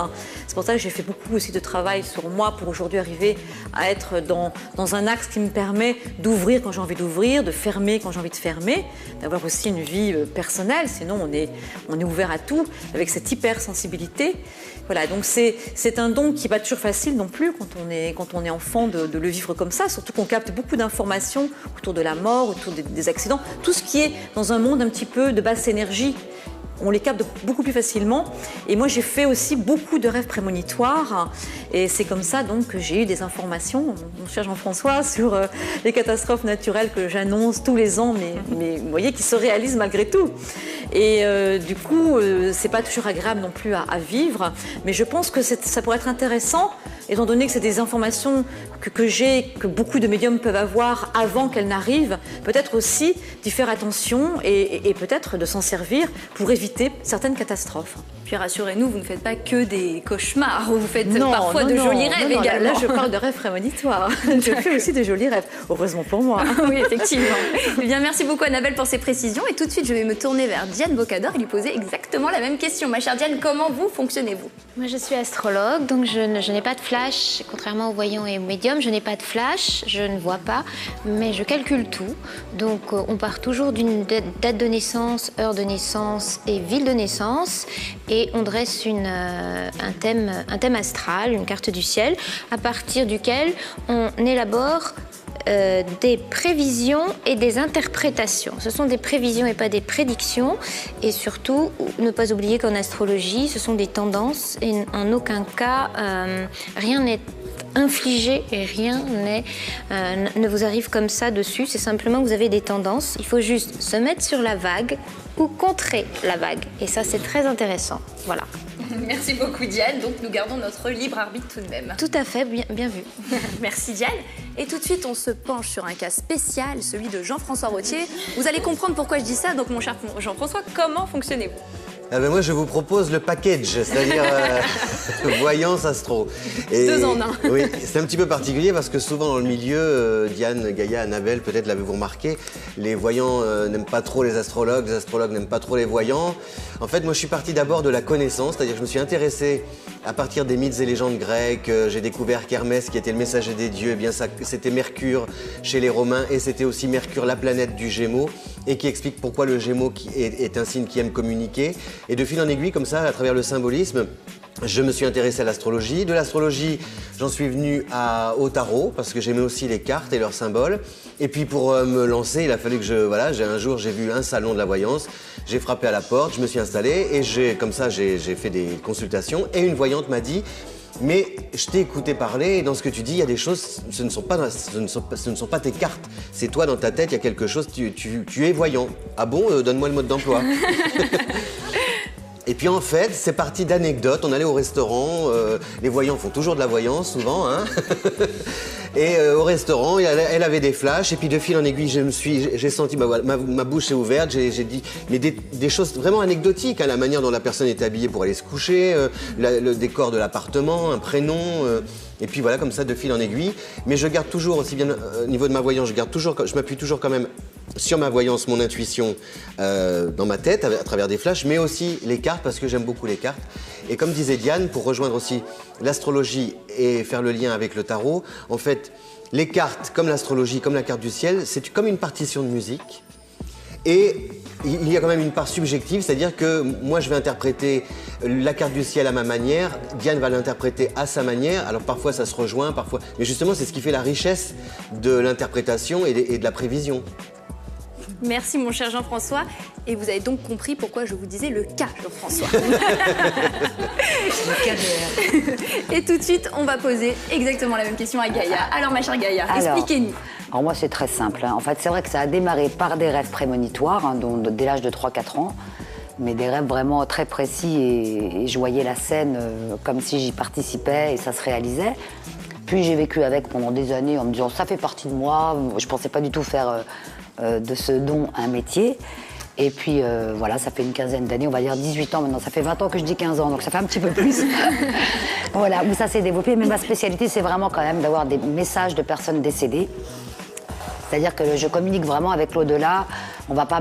C'est pour ça que j'ai fait beaucoup aussi de travail sur moi pour aujourd'hui arriver à être dans un axe qui me permet d'ouvrir quand j'ai envie d'ouvrir, de fermer quand j'ai envie de fermer, d'avoir aussi une vie personnelle. Sinon, on est ouvert à tout avec cette hypersensibilité. Voilà, donc c'est un don qui n'est pas toujours facile non plus quand on est enfant de le vivre comme ça, surtout qu'on capte beaucoup d'informations autour de la mort, autour des accidents, tout ce qui est dans un monde un petit peu de basse énergie. On les capte beaucoup plus facilement. Et moi, j'ai fait aussi beaucoup de rêves prémonitoires. Et c'est comme ça donc, que j'ai eu des informations, mon cher Jean-François, sur les catastrophes naturelles que j'annonce tous les ans, mais vous voyez, qui se réalisent malgré tout. Et du coup, c'est pas toujours agréable non plus à vivre. Mais je pense que ça pourrait être intéressant, étant donné que c'est des informations que beaucoup de médiums peuvent avoir avant qu'elles n'arrivent, peut-être aussi d'y faire attention et peut-être de s'en servir pour éviter certaines catastrophes. Puis rassurez-nous, vous ne faites pas que des cauchemars, vous faites parfois de jolis rêves également. Là, je parle de rêves prémonitoires. Je fais aussi de jolis rêves, heureusement pour moi. Oui, effectivement. Eh bien, merci beaucoup Annabelle pour ces précisions. Et tout de suite, je vais me tourner vers Diane Bocador et lui poser exactement la même question. Ma chère Diane, comment vous fonctionnez-vous? Moi, je suis astrologue, donc je n'ai pas de flash. Contrairement aux voyants et aux médiums, je n'ai pas de flash, je ne vois pas, mais je calcule tout. Donc, on part toujours d'une date de naissance, heure de naissance et ville de naissance. Et on dresse un thème astral, une carte du ciel, à partir duquel on élabore des prévisions et des interprétations. Ce sont des prévisions et pas des prédictions. Et surtout, ne pas oublier qu'en astrologie, ce sont des tendances et en aucun cas, rien n'est infligé et rien ne vous arrive comme ça dessus. C'est simplement que vous avez des tendances. Il faut juste se mettre sur la vague ou contrer la vague. Et ça, c'est très intéressant. Voilà. Merci beaucoup Diane. Donc nous gardons notre libre arbitre tout de même. Tout à fait, bien vu. Merci Diane. Et tout de suite, on se penche sur un cas spécial, celui de Jean-François Rottier. Vous allez comprendre pourquoi je dis ça. Donc mon cher Jean-François, comment fonctionnez-vous? Moi, je vous propose le package, c'est-à-dire voyance, astro. Et, 2 en 1. Oui, c'est un petit peu particulier parce que souvent dans le milieu, Diane, Gaïa, Annabelle, peut-être l'avez-vous remarqué, les voyants n'aiment pas trop les astrologues n'aiment pas trop les voyants. En fait, moi, je suis parti d'abord de la connaissance, c'est-à-dire que je me suis intéressé à partir des mythes et légendes grecques. J'ai découvert qu'Hermès, qui était le messager des dieux, eh bien ça, c'était Mercure chez les Romains et c'était aussi Mercure, la planète du Gémeaux, et qui explique pourquoi le Gémeaux est un signe qui aime communiquer. Et de fil en aiguille, comme ça, à travers le symbolisme, je me suis intéressé à l'astrologie. De l'astrologie, j'en suis venu au tarot, parce que j'aimais aussi les cartes et leurs symboles. Et puis pour me lancer, il a fallu que un jour, j'ai vu un salon de la voyance, j'ai frappé à la porte, je me suis installé et j'ai fait des consultations. Et une voyante m'a dit: mais je t'ai écouté parler et dans ce que tu dis, il y a des choses, ce ne sont pas tes cartes. C'est toi dans ta tête, il y a quelque chose, tu es voyant. Ah bon, donne-moi le mode d'emploi. Et puis en fait, c'est parti d'anecdotes. On allait au restaurant, les voyants font toujours de la voyance souvent, hein. Et au restaurant, elle avait des flashs. Et puis de fil en aiguille, j'ai senti, ma bouche s'est ouverte. J'ai dit, mais des choses vraiment anecdotiques, hein, la manière dont la personne était habillée pour aller se coucher, le décor de l'appartement, un prénom. Et puis voilà, comme ça, de fil en aiguille. Mais je garde toujours, aussi bien au niveau de ma voyance, je m'appuie toujours quand même sur ma voyance, mon intuition dans ma tête, à travers des flashs, mais aussi les cartes, parce que j'aime beaucoup les cartes. Et comme disait Diane, pour rejoindre aussi l'astrologie et faire le lien avec le tarot, en fait, les cartes, comme l'astrologie, comme la carte du ciel, c'est comme une partition de musique. Et il y a quand même une part subjective, c'est-à-dire que moi je vais interpréter la carte du ciel à ma manière, Diane va l'interpréter à sa manière, alors parfois ça se rejoint, parfois... Mais justement c'est ce qui fait la richesse de l'interprétation et de la prévision. Merci mon cher Jean-François. Et vous avez donc compris pourquoi je vous disais le cas Jean-François. Le cas de... Et tout de suite, on va poser exactement la même question à Gaïa. Alors ma chère Gaïa, expliquez-nous. Alors moi c'est très simple, hein. En fait c'est vrai que ça a démarré par des rêves prémonitoires, hein, dès l'âge de 3-4 ans. mais des rêves vraiment très précis et je voyais la scène comme si j'y participais et ça se réalisait. Puis j'ai vécu avec pendant des années en me disant ça fait partie de moi, je pensais pas du tout faire de ce don un métier. Et puis voilà, ça fait une quinzaine d'années, on va dire 18 ans maintenant, ça fait 20 ans que je dis 15 ans, donc ça fait un petit peu plus. Voilà, où ça s'est développé, mais ma spécialité c'est vraiment quand même d'avoir des messages de personnes décédées. C'est-à-dire que je communique vraiment avec l'au-delà. On va pas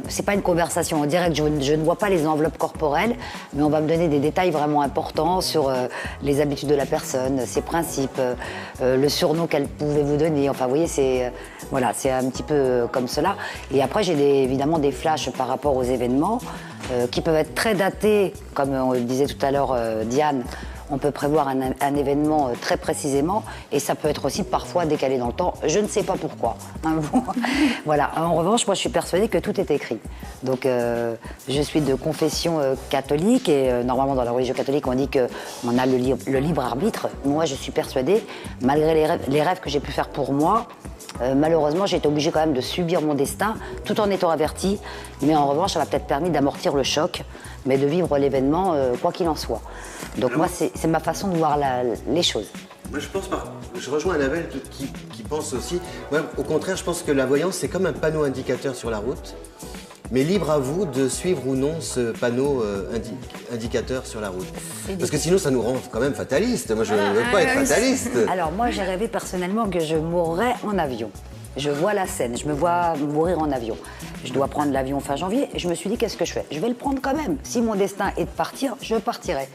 c'est pas une conversation en direct. Je ne vois pas les enveloppes corporelles, mais on va me donner des détails vraiment importants sur les habitudes de la personne, ses principes, le surnom qu'elle pouvait vous donner. Enfin, vous voyez, c'est voilà, c'est un petit peu comme cela. Et après, j'ai évidemment des flashs par rapport aux événements qui peuvent être très datés, comme on le disait tout à l'heure, Diane. On peut prévoir un événement très précisément et ça peut être aussi parfois décalé dans le temps. Je ne sais pas pourquoi. Voilà. En revanche, moi, je suis persuadée que tout est écrit. Donc, je suis de confession catholique et normalement, dans la religion catholique, on dit qu'on a le libre arbitre. Moi, je suis persuadée, malgré les rêves que j'ai pu faire pour moi, malheureusement, j'ai été obligée quand même de subir mon destin tout en étant avertie. Mais en revanche, ça m'a peut-être permis d'amortir le choc, mais de vivre l'événement quoi qu'il en soit. Donc moi, c'est ma façon de voir les choses. Moi, je rejoins Annabelle qui pense aussi. Moi, au contraire, je pense que la voyance, c'est comme un panneau indicateur sur la route. Mais libre à vous de suivre ou non ce panneau indicateur sur la route. Parce que sinon, ça nous rend quand même fatalistes. Moi, je ne veux pas être fataliste. Alors moi, j'ai rêvé personnellement que je mourrais en avion. Je vois la scène, je me vois mourir en avion. Je dois prendre l'avion fin janvier. Et je me suis dit, qu'est-ce que je fais? Je vais le prendre quand même. Si mon destin est de partir, je partirai.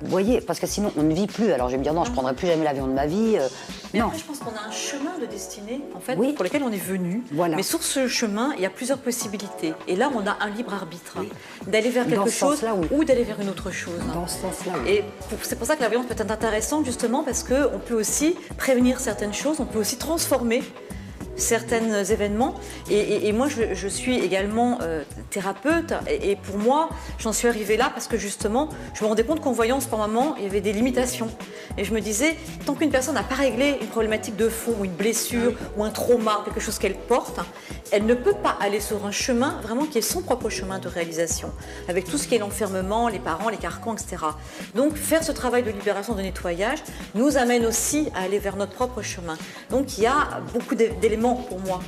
Vous voyez, parce que sinon, on ne vit plus. Alors je vais me dire, non, je ne prendrai plus jamais l'avion de ma vie. Mais non. après, je pense qu'on a un chemin de destinée, en fait, Oui. pour lequel on est venu. Voilà. Mais sur ce chemin, il y a plusieurs possibilités. Et là, on a un libre arbitre d'aller vers Dans quelque ce chose sens-là, oui. ou d'aller vers une autre chose. Dans ce sens-là, oui. Et c'est pour ça que la voyance peut être intéressante, justement, parce qu'on peut aussi prévenir certaines choses, on peut aussi transformer certains événements. Et moi, je suis également thérapeute. Et pour moi, j'en suis arrivée là parce que justement, je me rendais compte qu'en voyance, par moment, il y avait des limitations. Et je me disais, tant qu'une personne n'a pas réglé une problématique de fond, ou une blessure, ou un trauma, quelque chose qu'elle porte, elle ne peut pas aller sur un chemin vraiment qui est son propre chemin de réalisation, avec tout ce qui est l'enfermement, les parents, les carcans, etc. Donc, faire ce travail de libération, de nettoyage, nous amène aussi à aller vers notre propre chemin. Donc, il y a beaucoup d'éléments pour moi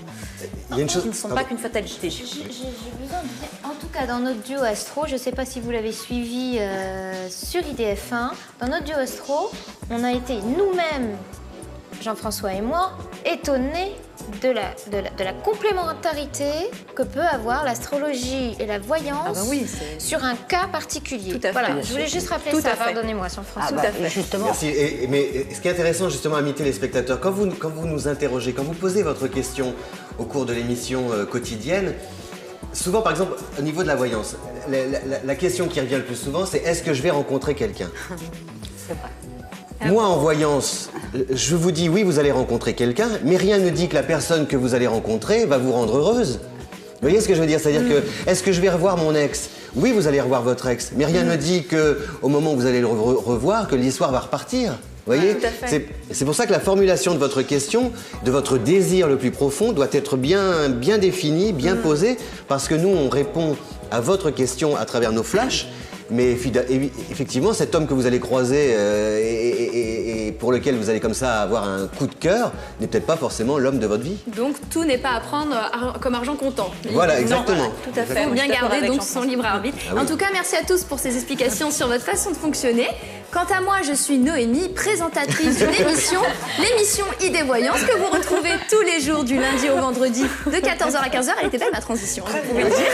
Il y a une chose... qui ne sont pas qu'une fatalité. J'ai besoin de dire, en tout cas dans notre duo Astro, je ne sais pas si vous l'avez suivi sur IDF1, dans notre duo Astro, on a été nous-mêmes, Jean-François et moi, étonnés de la complémentarité que peut avoir l'astrologie et la voyance sur un cas particulier. Tout à fait. Voilà, je voulais juste rappeler ça, pardonnez-moi, Jean-François. Tout à fait. Justement. Merci. Mais ce qui est intéressant, justement, amis téléspectateurs, quand vous nous interrogez, quand vous posez votre question au cours de l'émission quotidienne, souvent, par exemple, au niveau de la voyance, la question qui revient le plus souvent, c'est est-ce que je vais rencontrer quelqu'un? C'est vrai. Moi, en voyance, je vous dis oui, vous allez rencontrer quelqu'un, mais rien ne dit que la personne que vous allez rencontrer va vous rendre heureuse. Vous voyez ce que je veux dire? C'est-à-dire que, est-ce que je vais revoir mon ex? Oui, vous allez revoir votre ex, mais rien ne dit qu'au moment où vous allez le revoir, que l'histoire va repartir. Vous voyez? Tout à fait. C'est pour ça que la formulation de votre question, de votre désir le plus profond, doit être bien définie, bien posée, parce que nous, on répond à votre question à travers nos flashs. Mais effectivement, cet homme que vous allez croiser et pour lequel vous allez comme ça avoir un coup de cœur n'est peut-être pas forcément l'homme de votre vie. Donc tout n'est pas à prendre comme argent comptant. Voilà, exactement. Non, tout à fait. Il faut bien garder donc son libre arbitre. Ah oui. En tout cas, merci à tous pour ces explications sur votre façon de fonctionner. Quant à moi, je suis Noémie, présentatrice d'une émission, l'émission Idée Voyance, que vous retrouvez tous les jours du lundi au vendredi de 14h à 15h. Elle était belle ma transition, vous pouvez le dire.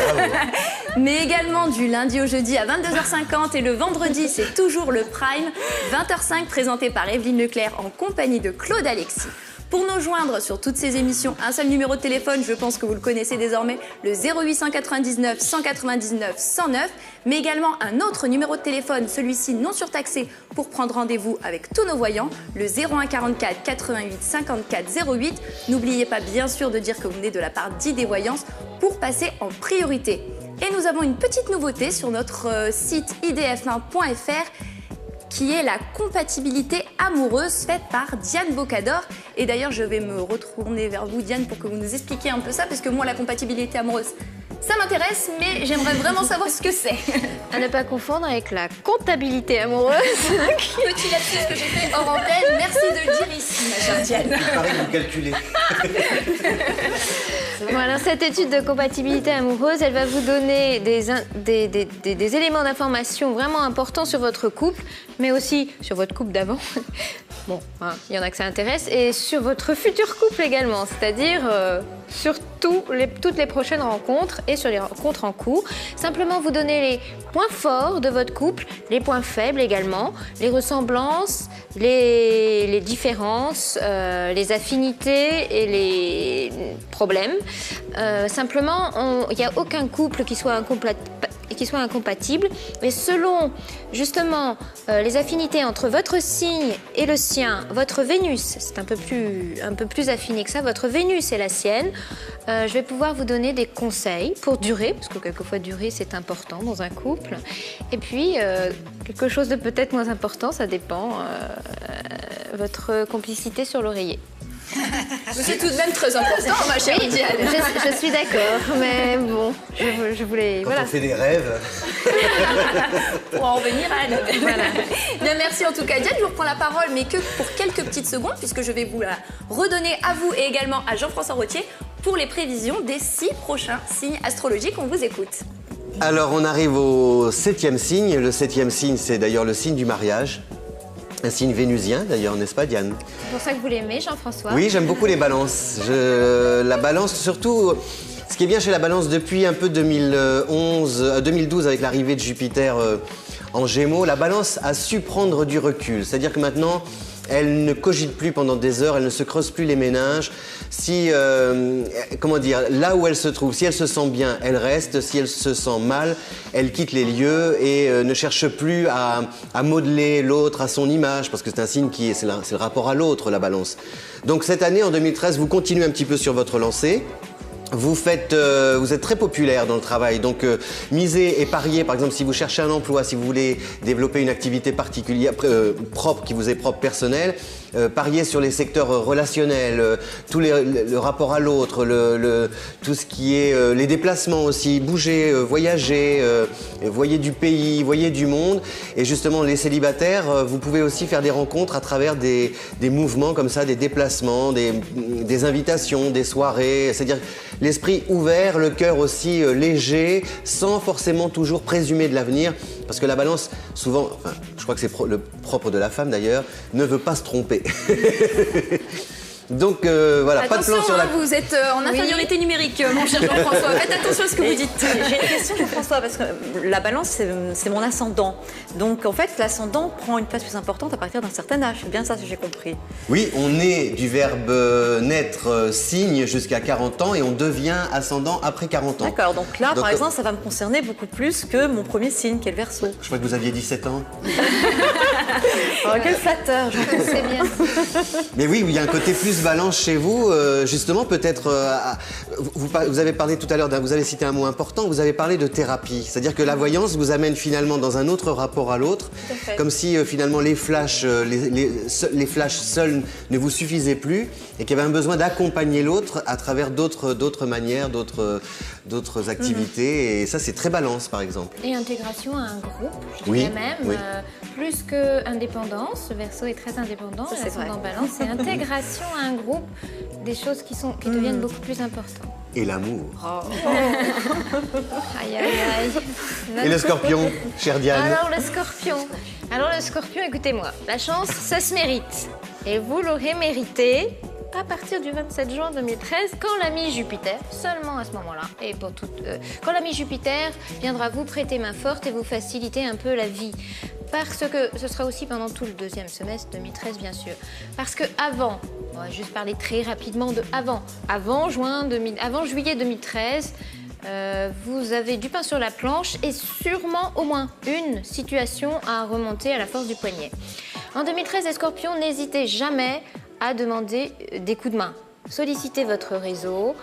Mais également du lundi au jeudi à 22h50 et le vendredi, c'est toujours le Prime, 20h05, présenté par Evelyne Leclerc en compagnie de Claude Alexis. Pour nous joindre sur toutes ces émissions, un seul numéro de téléphone, je pense que vous le connaissez désormais, le 0899 199 109, mais également un autre numéro de téléphone, celui-ci non surtaxé pour prendre rendez-vous avec tous nos voyants, le 01 44 88 54 08. N'oubliez pas bien sûr de dire que vous venez de la part d'Idée Voyance pour passer en priorité. Et nous avons une petite nouveauté sur notre site idf1.fr qui est la compatibilité amoureuse faite par Diane Bocador. Et d'ailleurs, je vais me retourner vers vous, Diane, pour que vous nous expliquiez un peu ça, parce que moi, la compatibilité amoureuse, Ça m'intéresse, mais j'aimerais vraiment savoir ce que c'est. À ne pas confondre avec la comptabilité amoureuse. Petit lapsus que j'ai fait hors antenne, merci de le dire ici, ma chère Diane. Il paraît que vous calculez. Bon, alors cette étude de compatibilité amoureuse, elle va vous donner des éléments d'information vraiment importants sur votre couple, mais aussi sur votre couple d'avant. Bon, hein, il y en a que ça intéresse, et sur votre futur couple également, c'est-à-dire sur toutes les prochaines rencontres et sur les rencontres en cours. Simplement vous donner les points forts de votre couple, les points faibles également, les ressemblances, les différences, les affinités et les problèmes. Simplement, il n'y a aucun couple qui soit incompatible, et selon justement les affinités entre votre signe et le sien, votre Vénus, c'est un peu plus affiné que ça, votre Vénus et la sienne, je vais pouvoir vous donner des conseils pour durer, parce que quelquefois durer c'est important dans un couple, et puis quelque chose de peut-être moins important, ça dépend, votre complicité sur l'oreiller. C'est tout de même très important, ma chère Diane. Je suis d'accord, mais bon, je voulais... Quand on fait des rêves... Pour en revenir à Anne. Voilà. Bien, merci en tout cas Diane. Je vous reprends la parole, mais que pour quelques petites secondes, puisque je vais vous la redonner à vous et également à Jean-François Rotier pour les prévisions des 6 prochains signes astrologiques. On vous écoute. Alors, on arrive au 7e signe. Le 7e signe, c'est d'ailleurs le signe du mariage. Un signe vénusien, d'ailleurs, n'est-ce pas, Diane? C'est pour ça que vous l'aimez, Jean-François? Oui, j'aime beaucoup les balances. La balance, surtout, ce qui est bien chez la balance depuis un peu 2012, avec l'arrivée de Jupiter en Gémeaux, la balance a su prendre du recul. C'est-à-dire que maintenant, elle ne cogite plus pendant des heures, elle ne se creuse plus les méninges. Si, comment dire, là où elle se trouve, si elle se sent bien, elle reste. Si elle se sent mal, elle quitte les lieux et ne cherche plus à modeler l'autre à son image, parce que c'est un signe qui c'est le rapport à l'autre, la balance. Donc cette année, en 2013, vous continuez un petit peu sur votre lancée. Vous êtes très populaire dans le travail, donc misez et pariez, par exemple, si vous cherchez un emploi, si vous voulez développer une activité particulière, propre, qui vous est propre, personnelle, pariez sur les secteurs relationnels, le rapport à l'autre, tout ce qui est les déplacements aussi, bougez, voyagez, voyez du pays, voyez du monde. Et justement, les célibataires, vous pouvez aussi faire des rencontres à travers des mouvements comme ça, des déplacements, des invitations, des soirées, c'est-à-dire l'esprit ouvert, le cœur aussi léger, sans forcément toujours présumer de l'avenir, parce que la balance, souvent, enfin, je crois que c'est le propre de la femme d'ailleurs, ne veut pas se tromper. Donc voilà, attention, pas de plan sur la... vous êtes en infériorité numérique, mon cher Jean-François. Faites attention à ce que vous dites. J'ai une question, Jean-François, parce que la balance, c'est mon ascendant. Donc, en fait, l'ascendant prend une place plus importante à partir d'un certain âge. C'est bien ça, si j'ai compris. Oui, on est du verbe naître, signe, jusqu'à 40 ans et on devient ascendant après 40 ans. D'accord, donc là, par exemple, ça va me concerner beaucoup plus que mon premier signe, qui est le Verseau. Je crois que vous aviez 17 ans. Oh, quel flatteur, C'est bien. Mais oui, il y a un côté plus balance chez vous, justement, peut-être... vous avez parlé tout à l'heure, vous avez cité un mot important, vous avez parlé de thérapie. C'est-à-dire que la voyance vous amène finalement dans un autre rapport à l'autre, comme si finalement les flashs, les flashs seuls ne vous suffisaient plus et qu'il y avait un besoin d'accompagner l'autre à travers d'autres manières, d'autres activités. Et ça, c'est très balance, par exemple. Et intégration à un groupe, je Oui, dirais même, oui. plus que indépendance. Le Verseau est très indépendant, Ça, c'est l'ascendant vrai. balance, c'est intégration à un groupe, des choses qui deviennent beaucoup plus importantes. Et l'amour. Aïe, aïe, aïe. Et le scorpion, chère Diane? Alors le scorpion, écoutez-moi, la chance, ça se mérite. Et vous l'aurez mérité à partir du 27 juin 2013, quand l'ami Jupiter, seulement à ce moment-là, et pour quand l'ami Jupiter viendra vous prêter main forte et vous faciliter un peu la vie. Parce que ce sera aussi pendant tout le deuxième semestre 2013, bien sûr. Parce que avant, on va juste parler très rapidement de avant juillet 2013, vous avez du pain sur la planche et sûrement au moins une situation à remonter à la force du poignet. En 2013, les scorpions, n'hésitez jamais à demander des coups de main. sollicitez votre réseau,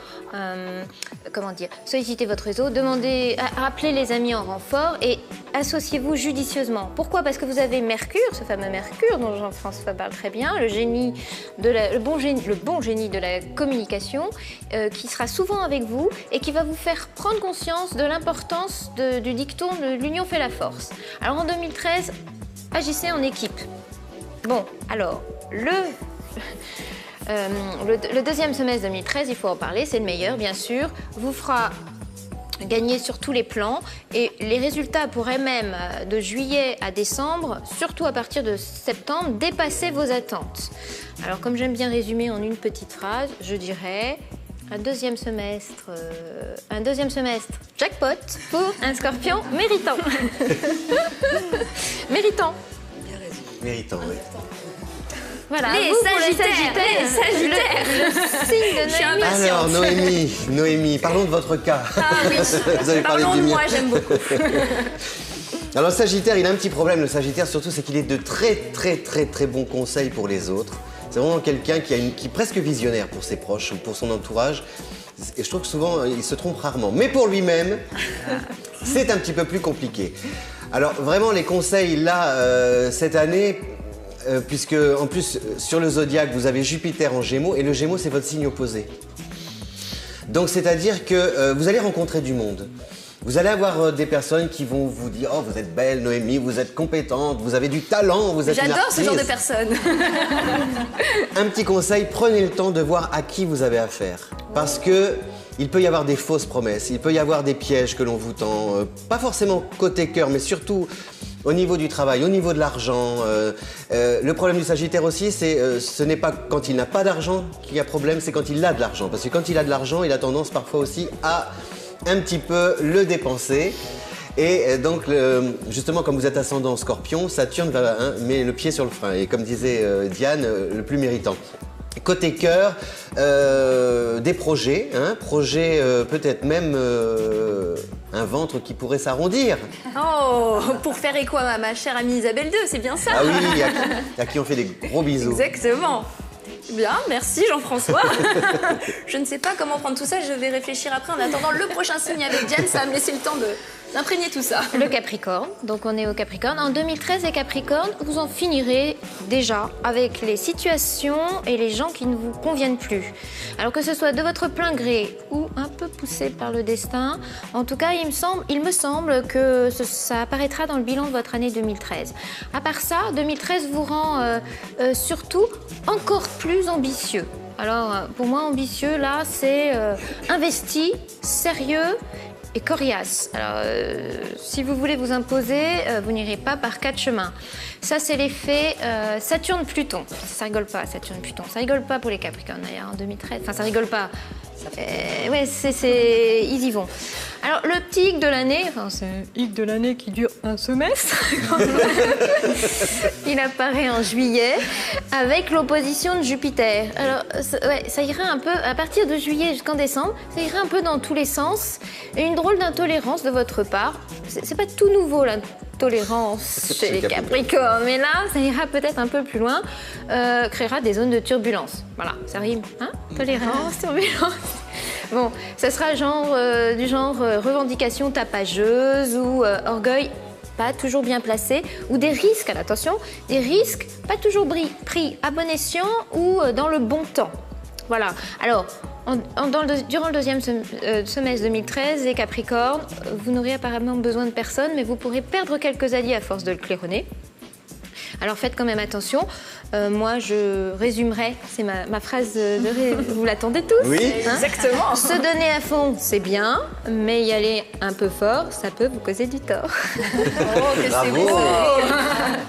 sollicitez votre réseau, appelez les amis en renfort et associez-vous judicieusement. Pourquoi? Parce que vous avez Mercure, ce fameux Mercure dont Jean-François parle très bien, le bon génie de la communication, qui sera souvent avec vous et qui va vous faire prendre conscience de l'importance du dicton de l'union fait la force. Alors en 2013, agissez en équipe. Bon, alors, le deuxième semestre 2013, il faut en parler, c'est le meilleur, bien sûr, vous fera gagner sur tous les plans et les résultats pourraient même, de juillet à décembre, surtout à partir de septembre, dépasser vos attentes. Alors, comme j'aime bien résumer en une petite phrase, je dirais un deuxième semestre jackpot pour un scorpion méritant. Méritant. Méritant, oui. Voilà, Les vous, pour Sagittaires. le signe de Noémie. Alors, Noémie, parlons de votre cas. Ah oui, Vous avez parlé parlons du de mien. moi, j'aime beaucoup. Alors, le Sagittaire, il a un petit problème. Le Sagittaire, surtout, c'est qu'il est de très bons conseils pour les autres. C'est vraiment quelqu'un qui est presque visionnaire pour ses proches ou pour son entourage. Et je trouve que souvent, il se trompe rarement. Mais pour lui-même, c'est un petit peu plus compliqué. Alors, vraiment, les conseils, là, cette année... puisque, en plus, sur le zodiaque, vous avez Jupiter en Gémeaux, et le Gémeaux, c'est votre signe opposé. Donc, c'est-à-dire que vous allez rencontrer du monde. Vous allez avoir des personnes qui vont vous dire « Oh, vous êtes belle, Noémie, vous êtes compétente, vous avez du talent, vous êtes une J'adore artiste. ce genre de personnes. » Un petit conseil, prenez le temps de voir à qui vous avez affaire. Parce que il peut y avoir des fausses promesses, il peut y avoir des pièges que l'on vous tend, pas forcément côté cœur, mais surtout... Au niveau du travail, au niveau de l'argent, le problème du Sagittaire aussi, ce n'est pas quand il n'a pas d'argent qu'il y a problème, c'est quand il a de l'argent. Parce que quand il a de l'argent, il a tendance parfois aussi à un petit peu le dépenser. Et donc, justement, comme vous êtes ascendant Scorpion, Saturne met le pied sur le frein. Et comme disait Diane, le plus méritant. Côté cœur, des projets, peut-être même un ventre qui pourrait s'arrondir. Oh, pour faire écho à ma chère amie Isabelle II, c'est bien ça. Ah oui, à qui on fait des gros bisous. Exactement. Bien, merci Jean-François. Je ne sais pas comment prendre tout ça, je vais réfléchir après. En attendant le prochain signe avec Diane, ça va me laisser le temps d'imprégner tout ça. Le Capricorne, donc on est au Capricorne. En 2013, les Capricornes, vous en finirez déjà avec les situations et les gens qui ne vous conviennent plus. Alors que ce soit de votre plein gré ou un peu poussé par le destin, en tout cas, il me semble que ça apparaîtra dans le bilan de votre année 2013. À part ça, 2013 vous rend surtout encore plus ambitieux. Alors, pour moi, ambitieux, là, c'est investi, sérieux et coriace. Alors, si vous voulez vous imposer, vous n'irez pas par 4 chemins. Ça, c'est l'effet Saturne-Pluton. Ça rigole pas, Saturne-Pluton. Ça rigole pas pour les Capricornes, d'ailleurs, en 2013. Enfin, ça rigole pas. Ouais, ils y vont. Alors, le petit hic de l'année, c'est un hic de l'année qui dure un semestre. Il apparaît en juillet avec l'opposition de Jupiter. Alors, ça ira un peu, à partir de juillet jusqu'en décembre, ça ira un peu dans tous les sens. Et une drôle d'intolérance de votre part. C'est pas tout nouveau, l'intolérance chez les Capricornes, mais là, ça ira peut-être un peu plus loin, créera des zones de turbulence. Voilà, ça rime, hein? Tolérance, turbulence. Bon, ça sera du genre revendication tapageuse ou orgueil pas toujours bien placé, ou des risques, attention, des risques pas toujours pris à bon escient ou dans le bon temps. Voilà. Alors, durant le deuxième semestre 2013, les Capricornes, vous n'aurez apparemment besoin de personne, mais vous pourrez perdre quelques alliés à force de le claironner. Alors faites quand même attention. Moi, je résumerai, c'est ma phrase vous l'attendez tous? Oui, hein? Exactement. Se donner à fond, c'est bien, mais y aller un peu fort, ça peut vous causer du tort. Oh, que c'est Bravo. beau.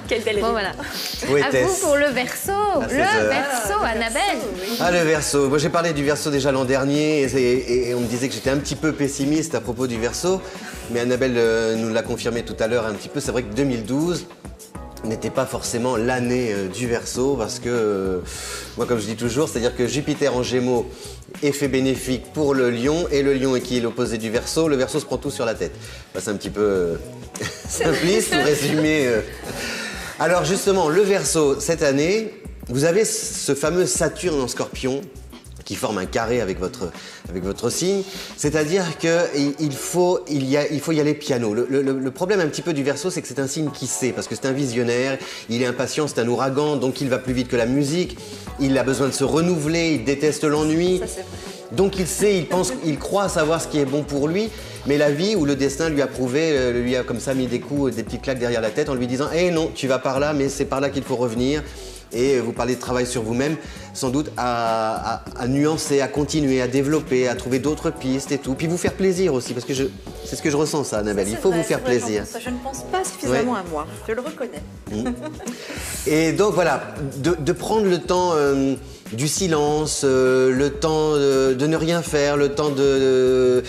Quelle belle Bon, voilà. À Poétesse. vous pour le Verseau. c'est Le ça. Verseau, Annabelle. Ah, le Verseau. Moi, j'ai parlé du Verseau déjà l'an dernier et on me disait que j'étais un petit peu pessimiste à propos du Verseau. Mais Annabelle nous l'a confirmé tout à l'heure un petit peu. C'est vrai que 2012 n'était pas forcément l'année du Verseau parce que, moi, comme je dis toujours, c'est-à-dire que Jupiter en Gémeaux, effet bénéfique pour le Lion, et le Lion qui est l'opposé du Verseau, le Verseau se prend tout sur la tête. Enfin, c'est un petit peu simpliste ou résumé. Alors justement, le Verseau, cette année, vous avez ce fameux Saturne en Scorpion qui forme un carré avec votre signe, c'est-à-dire qu'il faut y aller piano. Le problème un petit peu du Verseau, c'est que c'est un signe qui sait, parce que c'est un visionnaire, il est impatient, c'est un ouragan, donc il va plus vite que la musique, il a besoin de se renouveler, il déteste l'ennui. Donc il sait, il croit savoir ce qui est bon pour lui, mais la vie ou le destin lui a prouvé, lui a comme ça mis des coups, des petites claques derrière la tête en lui disant « Eh non, tu vas par là, mais c'est par là qu'il faut revenir ». Et vous parlez de travail sur vous-même, sans doute à nuancer, à continuer, à développer, à trouver d'autres pistes et tout. Puis vous faire plaisir aussi, parce que c'est ce que je ressens ça, Annabelle. Il faut vous faire plaisir. Je ne pense pas suffisamment à moi, je le reconnais. Et donc voilà, de prendre le temps du silence, le temps de ne rien faire, le temps de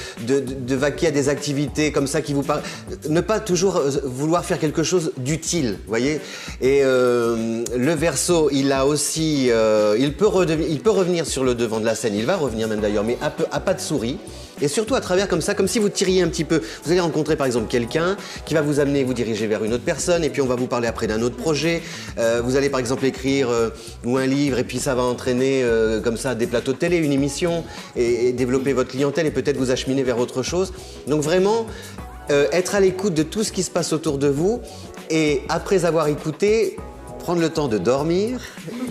vaquer à des activités comme ça qui vous parlent. Ne pas toujours vouloir faire quelque chose d'utile, voyez. Et le Verseau, il a aussi, il peut revenir sur le devant de la scène. Il va revenir même d'ailleurs, mais à pas de souris. Et surtout à travers comme ça, comme si vous tiriez un petit peu. Vous allez rencontrer par exemple quelqu'un qui va vous amener, vous diriger vers une autre personne, et puis on va vous parler après d'un autre projet. Vous allez par exemple écrire ou un livre, et puis ça va entraîner comme ça des plateaux de télé, une émission, et développer votre clientèle et peut-être vous acheminer vers autre chose. Donc vraiment, être à l'écoute de tout ce qui se passe autour de vous, et après avoir écouté, prendre le temps de dormir,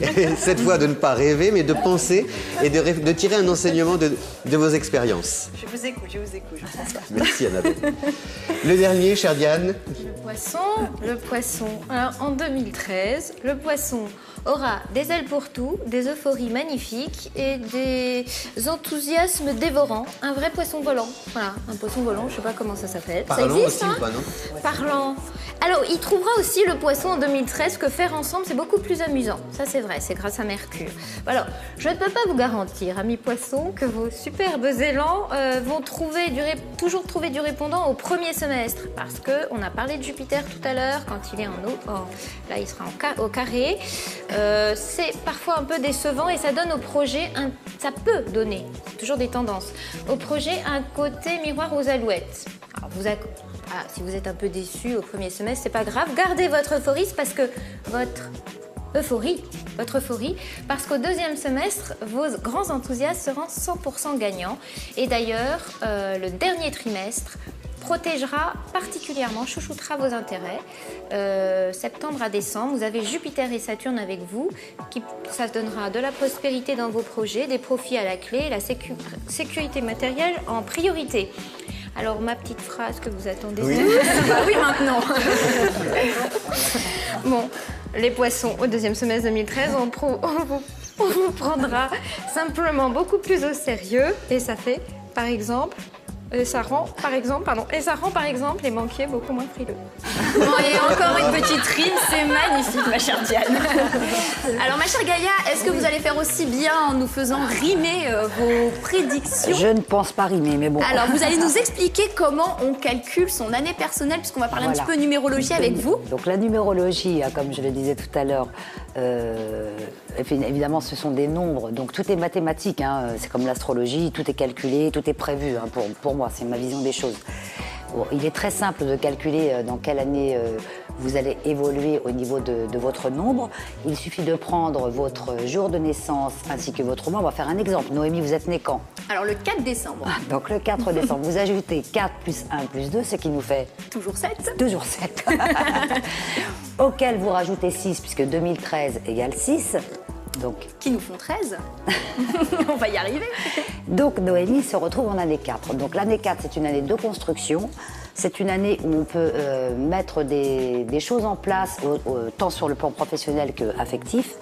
et cette fois de ne pas rêver, mais de penser et de tirer un enseignement de vos expériences. Je vous écoute, je pense pas. Merci Annabelle. Le dernier, chère Diane. Le poisson. Alors, en 2013, le poisson aura des ailes pour tout, des euphories magnifiques et des enthousiasmes dévorants. Un vrai poisson volant. Voilà, un poisson volant, je sais pas comment ça s'appelle. Parlant ça existe, aussi, hein, ou pas, non? Parlant. Alors, il trouvera aussi le poisson en 2013 que faire ensemble, c'est beaucoup plus amusant. Ça, c'est vrai, c'est grâce à Mercure. Alors, je ne peux pas vous garantir, amis poissons, que vos superbes élans vont toujours trouver du répondant au premier semestre. Parce qu'on a parlé de Jupiter tout à l'heure, quand il est là, il sera au carré. C'est parfois un peu décevant et ça donne au projet, ça peut donner, toujours des tendances, au projet un côté miroir aux alouettes. Alors, si vous êtes un peu déçu au premier semestre, c'est pas grave, gardez votre euphorie, parce que parce qu'au deuxième semestre, vos grands enthousiastes seront 100% gagnants. Et d'ailleurs, le dernier trimestre protégera particulièrement, chouchoutera vos intérêts. Septembre à décembre, vous avez Jupiter et Saturne avec vous, ça donnera de la prospérité dans vos projets, des profits à la clé, la sécurité matérielle en priorité. Alors, ma petite phrase que vous attendez, oui. Bah oui, maintenant. Bon, les poissons, au deuxième semestre 2013, on vous prendra simplement beaucoup plus au sérieux, et ça fait, par exemple, ça rend par exemple les banquiers beaucoup moins frileux. Bon, et encore une petite rime, c'est magnifique, ma chère Diane. Alors, ma chère Gaïa, est-ce que vous allez faire aussi bien en nous faisant rimer vos prédictions? Je ne pense pas rimer, mais bon. Alors, vous allez nous expliquer comment on calcule son année personnelle, puisqu'on va parler un petit peu numérologie avec vous. Donc, la numérologie, comme je le disais tout à l'heure, évidemment, ce sont des nombres, donc tout est mathématique, hein, c'est comme l'astrologie, tout est calculé, tout est prévu, hein, pour moi, c'est ma vision des choses. Bon, il est très simple de calculer dans quelle année vous allez évoluer au niveau de votre nombre. Il suffit de prendre votre jour de naissance ainsi que votre mois. On va faire un exemple. Noémie, vous êtes née quand? Alors, le 4 décembre. Donc, le 4 décembre, vous ajoutez 4 plus 1 plus 2, ce qui nous fait... Toujours 7. Toujours 7. Auquel vous rajoutez 6, puisque 2013 égale 6. Donc, qui nous font 13. On va y arriver. Donc Noémie se retrouve en année 4. Donc l'année 4, c'est une année de construction. C'est une année où on peut mettre des choses en place, tant sur le plan professionnel qu'affectif.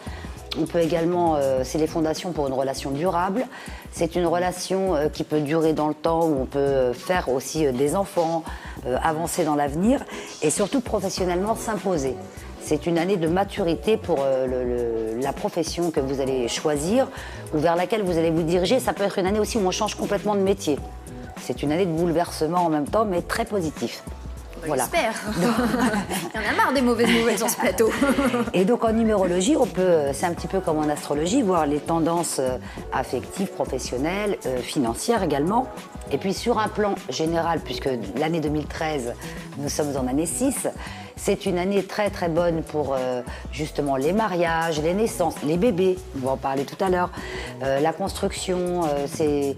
On peut également, c'est les fondations pour une relation durable. C'est une relation qui peut durer dans le temps, où on peut faire aussi des enfants, avancer dans l'avenir et surtout professionnellement s'imposer. C'est une année de maturité pour la profession que vous allez choisir ou vers laquelle vous allez vous diriger. Ça peut être une année aussi où on change complètement de métier. C'est une année de bouleversement en même temps, mais très positif. Voilà. J'espère. Il y en a marre des mauvaises nouvelles sur ce plateau. Et donc en numérologie, on peut, c'est un petit peu comme en astrologie, voir les tendances affectives, professionnelles, financières également. Et puis sur un plan général, puisque l'année 2013, nous sommes en année 6, C'est une année très très bonne pour justement les mariages, les naissances, les bébés, on va en parler tout à l'heure, la construction, c'est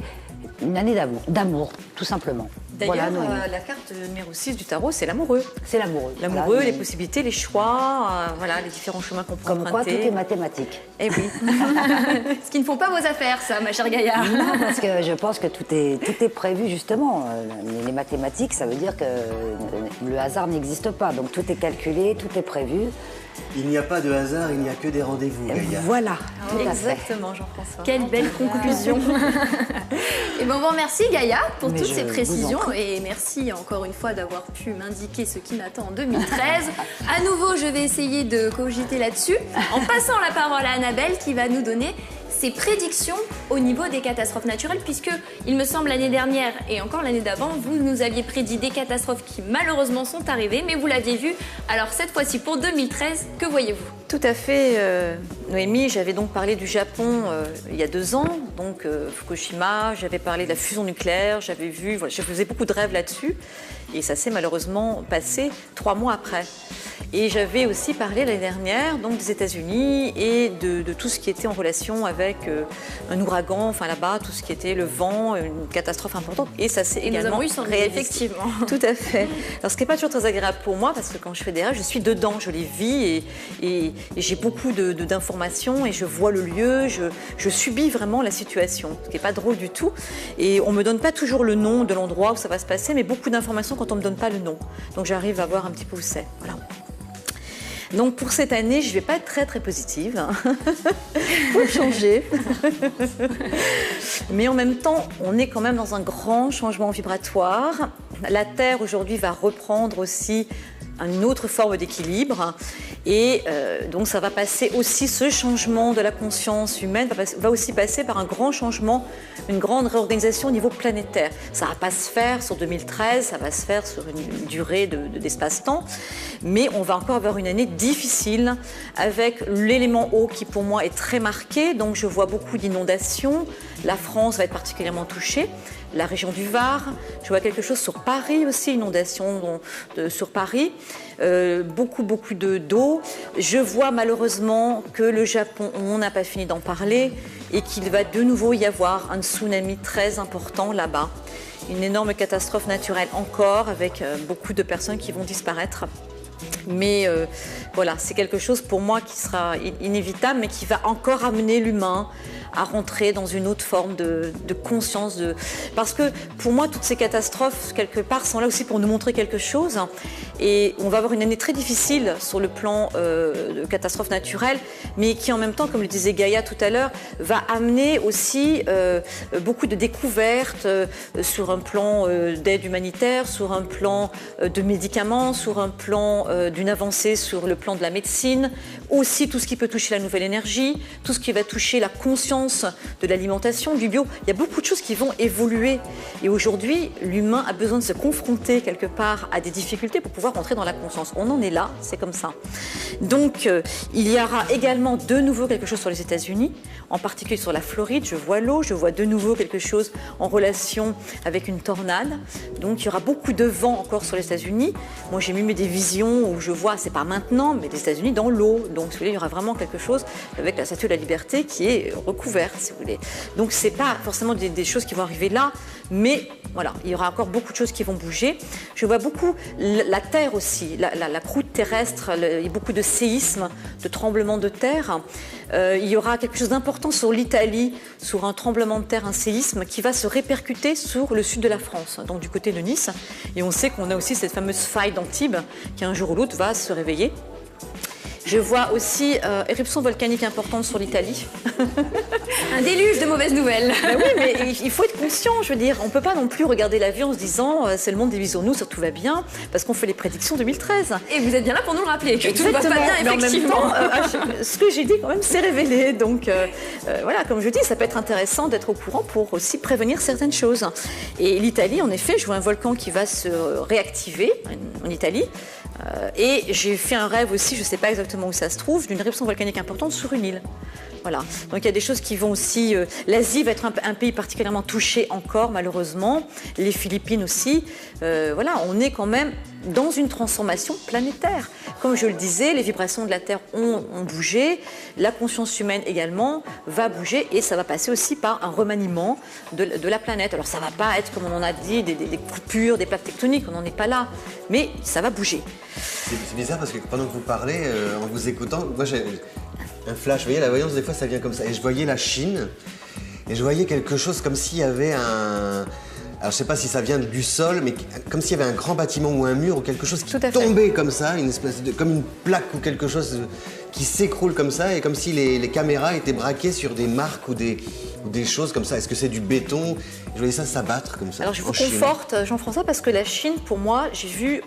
une année d'amour, tout simplement. D'ailleurs, Voilà, la carte numéro 6 du tarot, c'est l'amoureux. c'est l'amoureux. L'amoureux, Voilà, les possibilités, les choix, voilà, les différents chemins qu'on peut Comme quoi, tout emprunter. est mathématique. Eh oui. Ce qui ne font pas vos affaires, ça, ma chère Gaïa. Non, parce que je pense que tout est prévu justement. Les mathématiques, ça veut dire que le hasard n'existe pas. Donc tout est calculé, tout est prévu. Il n'y a pas de hasard, il n'y a que des rendez-vous, Gaïa. Voilà, tout à fait. Exactement, Jean-François. Quelle belle conclusion. Et ben on vous remercie Gaïa pour Mais toutes je ces vous en précisions prie. et merci encore une fois d'avoir pu m'indiquer ce qui m'attend en 2013. À nouveau, je vais essayer de cogiter là-dessus en passant la parole à Annabelle qui va nous donner ses prédictions au niveau des catastrophes naturelles puisque il me semble l'année dernière et encore l'année d'avant, vous nous aviez prédit des catastrophes qui malheureusement sont arrivées mais vous l'aviez vu. Alors cette fois-ci pour 2013, que voyez-vous? Tout à fait, Noémie. J'avais donc parlé du Japon il y a 2 ans, donc Fukushima. J'avais parlé de la fusion nucléaire. J'avais vu, voilà, je faisais beaucoup de rêves là-dessus, et ça s'est malheureusement passé 3 mois après. Et j'avais aussi parlé l'année dernière donc des États-Unis et de tout ce qui était en relation avec un ouragan, enfin là-bas, tout ce qui était le vent, une catastrophe importante. Et ça s'est Et nous également avons eu sans doute, réalisé. effectivement. Tout à fait. Alors, ce qui n'est pas toujours très agréable pour moi, parce que quand je fais des rêves, je suis dedans, je les vis et j'ai beaucoup d'informations et je vois le lieu, je subis vraiment la situation, ce qui n'est pas drôle du tout. Et on ne me donne pas toujours le nom de l'endroit où ça va se passer, mais beaucoup d'informations quand on ne me donne pas le nom. Donc j'arrive à voir un petit peu où c'est. Voilà. Donc pour cette année, je ne vais pas être très très positive. Il faut changer. Mais en même temps, on est quand même dans un grand changement vibratoire. La Terre aujourd'hui va reprendre aussi une autre forme d'équilibre et donc ça va passer aussi, ce changement de la conscience humaine va aussi passer par un grand changement, une grande réorganisation au niveau planétaire. Ça ne va pas se faire sur 2013, ça va se faire sur une durée d'espace-temps, mais on va encore avoir une année difficile avec l'élément eau qui pour moi est très marqué, donc je vois beaucoup d'inondations, la France va être particulièrement touchée, la région du Var, je vois quelque chose sur Paris aussi, inondation sur Paris, beaucoup d'eau. Je vois malheureusement que le Japon, on n'a pas fini d'en parler, et qu'il va de nouveau y avoir un tsunami très important là-bas. Une énorme catastrophe naturelle encore, avec beaucoup de personnes qui vont disparaître. Mais voilà, c'est quelque chose pour moi qui sera inévitable, mais qui va encore amener l'humain à rentrer dans une autre forme de conscience. Parce que pour moi, toutes ces catastrophes, quelque part, sont là aussi pour nous montrer quelque chose. Et on va avoir une année très difficile sur le plan de catastrophes naturelles, mais qui en même temps, comme le disait Gaïa tout à l'heure, va amener aussi beaucoup de découvertes sur un plan d'aide humanitaire, sur un plan de médicaments, sur un plan d'une avancée sur le plan de la médecine, aussi tout ce qui peut toucher la nouvelle énergie, tout ce qui va toucher la conscience de l'alimentation, du bio. Il y a beaucoup de choses qui vont évoluer. Et aujourd'hui, l'humain a besoin de se confronter quelque part à des difficultés pour pouvoir rentrer dans la conscience. On en est là, c'est comme ça. Donc, il y aura également de nouveau quelque chose sur les États-Unis, en particulier sur la Floride. Je vois l'eau, je vois de nouveau quelque chose en relation avec une tornade. Donc, il y aura beaucoup de vent encore sur les États-Unis. Moi, j'ai mis des visions où je vois, c'est pas maintenant, mais les États-Unis dans l'eau. Donc, si vous voulez, il y aura vraiment quelque chose avec la Statue de la Liberté qui est recouverte, si vous voulez. Donc, c'est pas forcément des choses qui vont arriver là, mais voilà, il y aura encore beaucoup de choses qui vont bouger. Je vois beaucoup la terre aussi, la croûte terrestre, il y a beaucoup de séismes, de tremblements de terre. Il y aura quelque chose d'important sur l'Italie, sur un tremblement de terre, un séisme qui va se répercuter sur le sud de la France, donc du côté de Nice. Et on sait qu'on a aussi cette fameuse faille d'Antibes qui un jour ou l'autre va se réveiller. Je vois aussi éruption volcanique importante sur l'Italie. Un déluge de mauvaises nouvelles. Ben oui, mais il faut être conscient, je veux dire. On ne peut pas non plus regarder la vie en se disant c'est le monde des bisounours, tout va bien, parce qu'on fait les prédictions 2013. Et vous êtes bien là pour nous le rappeler que tout ne va pas bien, mais effectivement. en même temps, ce que j'ai dit quand même s'est révélé. Donc voilà, comme je dis, ça peut être intéressant d'être au courant pour aussi prévenir certaines choses. Et l'Italie, en effet, je vois un volcan qui va se réactiver en Italie. Et j'ai fait un rêve aussi, je ne sais pas exactement où ça se trouve, d'une éruption volcanique importante sur une île. Voilà. Donc il y a des choses qui vont aussi... L'Asie va être un pays particulièrement touché encore, malheureusement. Les Philippines aussi. Voilà, on est quand même dans une transformation planétaire. Comme je le disais, les vibrations de la Terre ont bougé, la conscience humaine également va bouger et ça va passer aussi par un remaniement de la planète. Alors ça ne va pas être, comme on en a dit, des coupures, des plaques tectoniques, on n'en est pas là, mais ça va bouger. C'est bizarre parce que pendant que vous parlez, en vous écoutant, moi j'ai un flash. Vous voyez, la voyance, des fois, ça vient comme ça. Et je voyais la Chine, et je voyais quelque chose comme s'il y avait un... Alors, je sais pas si ça vient du sol, mais comme s'il y avait un grand bâtiment ou un mur ou quelque chose qui tombait comme ça, une espèce de... comme une plaque ou quelque chose qui s'écroule comme ça, et comme si les caméras étaient braquées sur des marques ou des choses comme ça. Est-ce que c'est du béton? Je voyais ça s'abattre comme ça. Alors, je vous conforte, Jean-François, parce que la Chine, pour moi, j'ai vu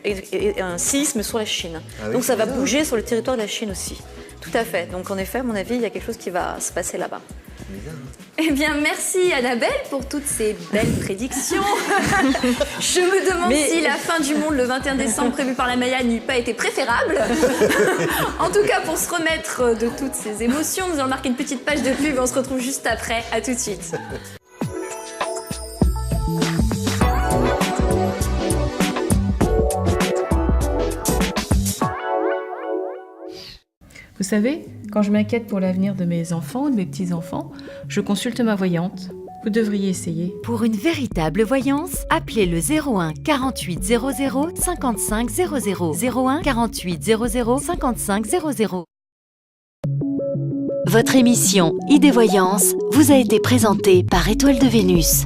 un séisme sur la Chine. Ah oui, donc, ça va bizarre. bouger sur le territoire de la Chine aussi. Tout à fait. Donc, en effet, à mon avis, il y a quelque chose qui va se passer là-bas. Eh bien, merci Annabelle pour toutes ces belles prédictions. Je me demande si la fin du monde le 21 décembre prévue par la Maya n'eût pas été préférable. En tout cas, pour se remettre de toutes ces émotions, nous allons marquer une petite page de pub et on se retrouve juste après. À tout de suite. Vous savez, quand je m'inquiète pour l'avenir de mes enfants ou de mes petits-enfants, je consulte ma voyante. Vous devriez essayer. Pour une véritable voyance, appelez le 01 48 00 55 00. 01 48 00 55 00. Votre émission Idées Voyance vous a été présentée par Étoile de Vénus.